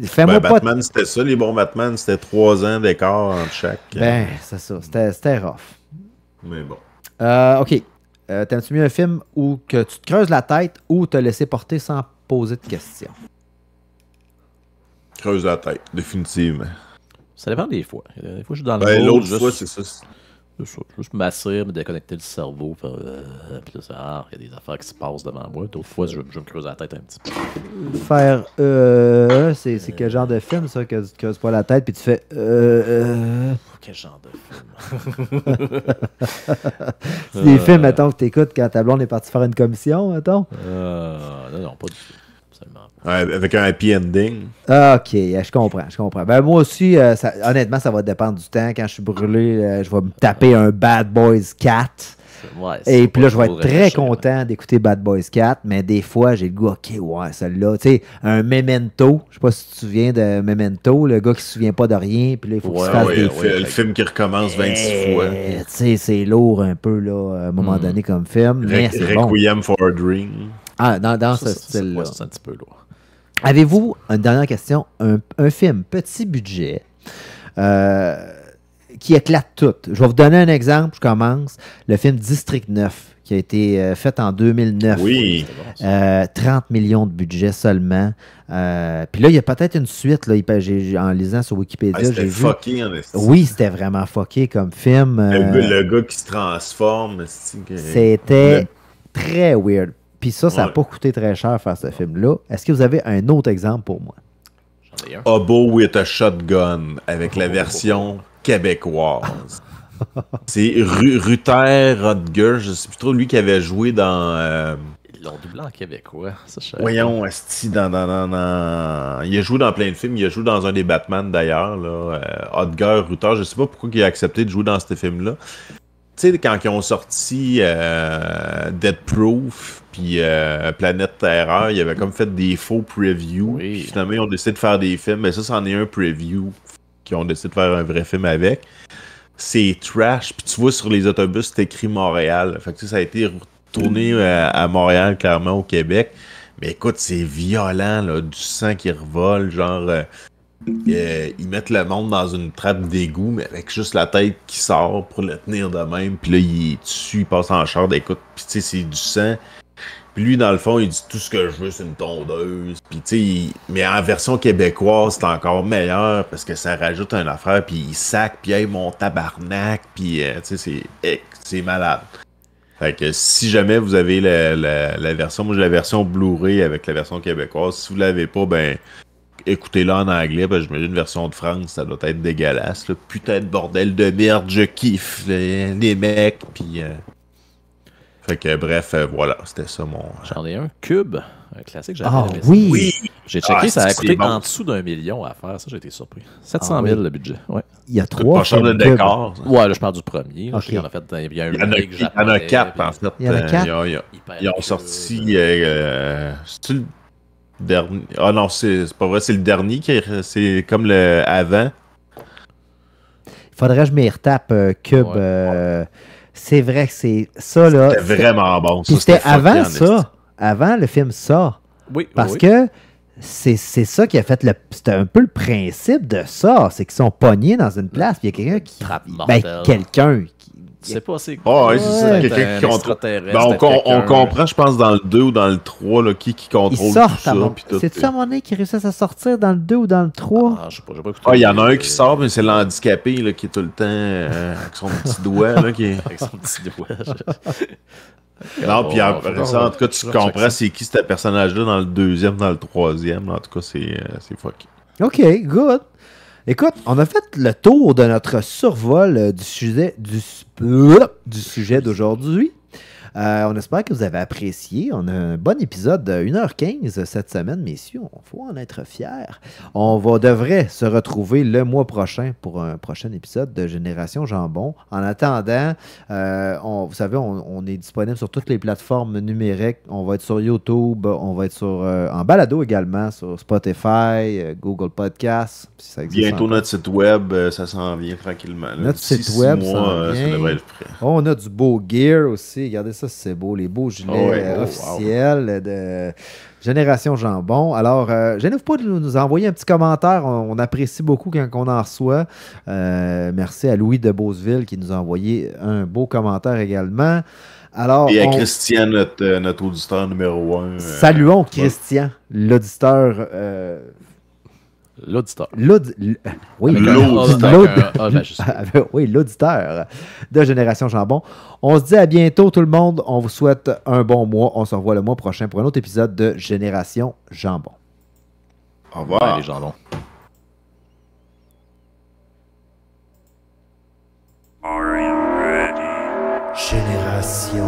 Fais-moi Batman, c'était ça, les bons Batman, c'était 3 ans d'écart entre chaque. Ben, c'est ça, c'était rough. Mais bon. OK. T'aimes-tu mieux un film où que tu te creuses la tête ou te laisser porter sans poser de questions? Creuse la tête, définitivement. Ça dépend des fois. Des fois, je suis dans le ben, l'autre fois, c'est ça. Juste m'assurer, me déconnecter le cerveau. Puis là, il y a des affaires qui se passent devant moi. D'autres fois, je me creuse la tête un petit peu. Faire c'est quel genre de film, ça, que tu te creuses pas la tête puis tu fais Quel genre de film? C'est des films, mettons, que tu écoutes quand ta blonde est partie faire une commission, mettons? Non, pas du tout. Ouais, avec un happy ending. Ah, OK, je comprends. Ben, moi aussi, honnêtement, ça va dépendre du temps. Quand je suis brûlé, je vais me taper un Bad Boys 4. Ouais, et puis là, je vais être très content d'écouter Bad Boys 4, mais des fois, j'ai le goût, OK, ouais, celle-là. Tu sais, un Memento, je sais pas si tu te souviens de Memento, le gars qui se souvient pas de rien, puis là, il faut qu'il se fasse des films. Le film qui recommence 26 fois. Tu sais, c'est lourd un peu, là, à un moment donné, comme film, mais c'est bon. Requiem for a Dream. Ah, dans ce style-là. C'est un petit peu lourd. Avez-vous, une dernière question, un film petit budget qui éclate tout? Je vais vous donner un exemple, je commence. Le film District 9, qui a été fait en 2009. Oui. 30 millions de budget seulement. Puis là, il y a peut-être une suite, là, en lisant sur Wikipédia. C'était fucké, en estime. Oui, c'était vraiment fucké comme film. Le gars qui se transforme. C'était très weird. Puis ça n'a pas coûté très cher faire ce film-là. Est-ce que vous avez un autre exemple pour moi? J'en ai un. Hobo with a Shotgun avec la version québécoise. C'est Ruther Rodger, je sais plus trop, lui qui avait joué dans... Ils l'ont doublé en québécois. Ça, Voyons, esti, il a joué dans plein de films, il a joué dans un des Batman d'ailleurs, Rodger, Ruther, je sais pas pourquoi il a accepté de jouer dans ce film-là. Tu sais, quand ils ont sorti Dead Proof puis Planète Terreur, ils avaient comme fait des faux previews. Oui. Puis finalement, ils ont décidé de faire des films. Mais ça, c'en est un preview qu'ils ont décidé de faire un vrai film avec. C'est trash. Puis tu vois, sur les autobus, c'est écrit Montréal. Fait que ça a été retourné à Montréal, clairement, au Québec. Mais écoute, c'est violent, là, du sang qui revole, genre... ils mettent le monde dans une trappe d'égout, mais avec juste la tête qui sort pour le tenir de même. Puis là, il est dessus, il passe en char d'écoute. Puis tu sais, c'est du sang. Puis lui, dans le fond, il dit tout ce que je veux, c'est une tondeuse. Puis tu sais, mais en version québécoise, c'est encore meilleur parce que ça rajoute une affaire. Puis il sac, puis hey, mon tabarnak. Puis tu sais, c'est malade. Fait que si jamais vous avez la version, moi j'ai la version Blu-ray avec la version québécoise. Si vous l'avez pas, ben. Écoutez-la en anglais, parce que j'imagine une version de France, ça doit être dégueulasse. Là. Putain de bordel de merde, je kiffe les mecs, puis... Fait que bref, voilà, c'était ça mon... J'en ai un, Cube, un classique, j'avais Ah aimé ça. oui! J'ai checké, ça a coûté bon. en dessous d'1 million à faire, ça j'ai été surpris. 700 000 le budget, ouais. Il y a C'est 3 pas cher films de Cube. décor. Ça. Ouais, là je parle du premier, là, Ok. je sais qu'il y en a fait, il y a un Il y en a, remake il y en a japonais, 4, puis en fait. Il y en a 4? Ils ont sorti... c'est-tu le dernier? Ah non, c'est pas vrai, c'est le dernier, c'est comme le avant. Il faudrait que je m'y retape, Cube. Ouais. C'est vrai que c'est ça, là. C'était vraiment bon. Puis Ça, c'était fucké en avant esti. ça. Avant le film Ça. Oui, Parce oui. que c'est ça qui a fait le. C'était un peu le principe de ça. C'est qu'ils sont pognés dans une place. Puis il y a quelqu'un qui. Trappe Ben, mortelle. quelqu'un qui. C'est pas c'est Ah ouais, c'est ça, Ouais. quelqu'un qui contrôle. contrôle. Ben, on comprend, je pense, dans le 2 ou dans le 3, là, qui Ils contrôle tout sortent ça. à mon... puis tout. C'est-tu à mon nez qui réussissent à sortir dans le 2 ou dans le 3? Ah, je sais pas, j'ai pas écouté. Ah, il y en a un qui sort, mais c'est l'handicapé là, qui est tout le temps avec son petit doigt. Là, qui est... Avec son petit doigt. Non, puis après ça, en tout cas, tu comprends c'est qui ce personnage-là dans le deuxième, dans le troisième. En tout cas, c'est fucké. OK, good. Écoute, on a fait le tour de notre survol du sujet d'aujourd'hui. On espère que vous avez apprécié. On a un bon épisode de 1h15 cette semaine, messieurs. Il faut en être fiers. On devrait se retrouver le mois prochain pour un prochain épisode de Génération Jambon. En attendant, vous savez, on est disponible sur toutes les plateformes numériques. On va être sur YouTube, on va être en balado également, sur Spotify, Google Podcasts. Si ça existe Bientôt encore. notre site web, ça s'en vient tranquillement. Là. Notre D'ici site web 6 s'en mois, vient. ça devrait être prêt. On a du beau gear aussi. Regardez ça, c'est beau. Les beaux gilets Oh ouais, oh, officiels de Génération Jambon. Alors, gênez-vous pas de nous envoyer un petit commentaire. On apprécie beaucoup quand on en reçoit. Merci à Louis de Beauceville qui nous a envoyé un beau commentaire également. Alors, Et à Christian, notre auditeur numéro 1. saluons Christian, l'auditeur. L'auditeur. Oui, L'auditeur. oui, l'auditeur de Génération Jambon. On se dit à bientôt tout le monde. On vous souhaite un bon mois. On se revoit le mois prochain pour un autre épisode de Génération Jambon. Au revoir. Ouais, les jambons. Génération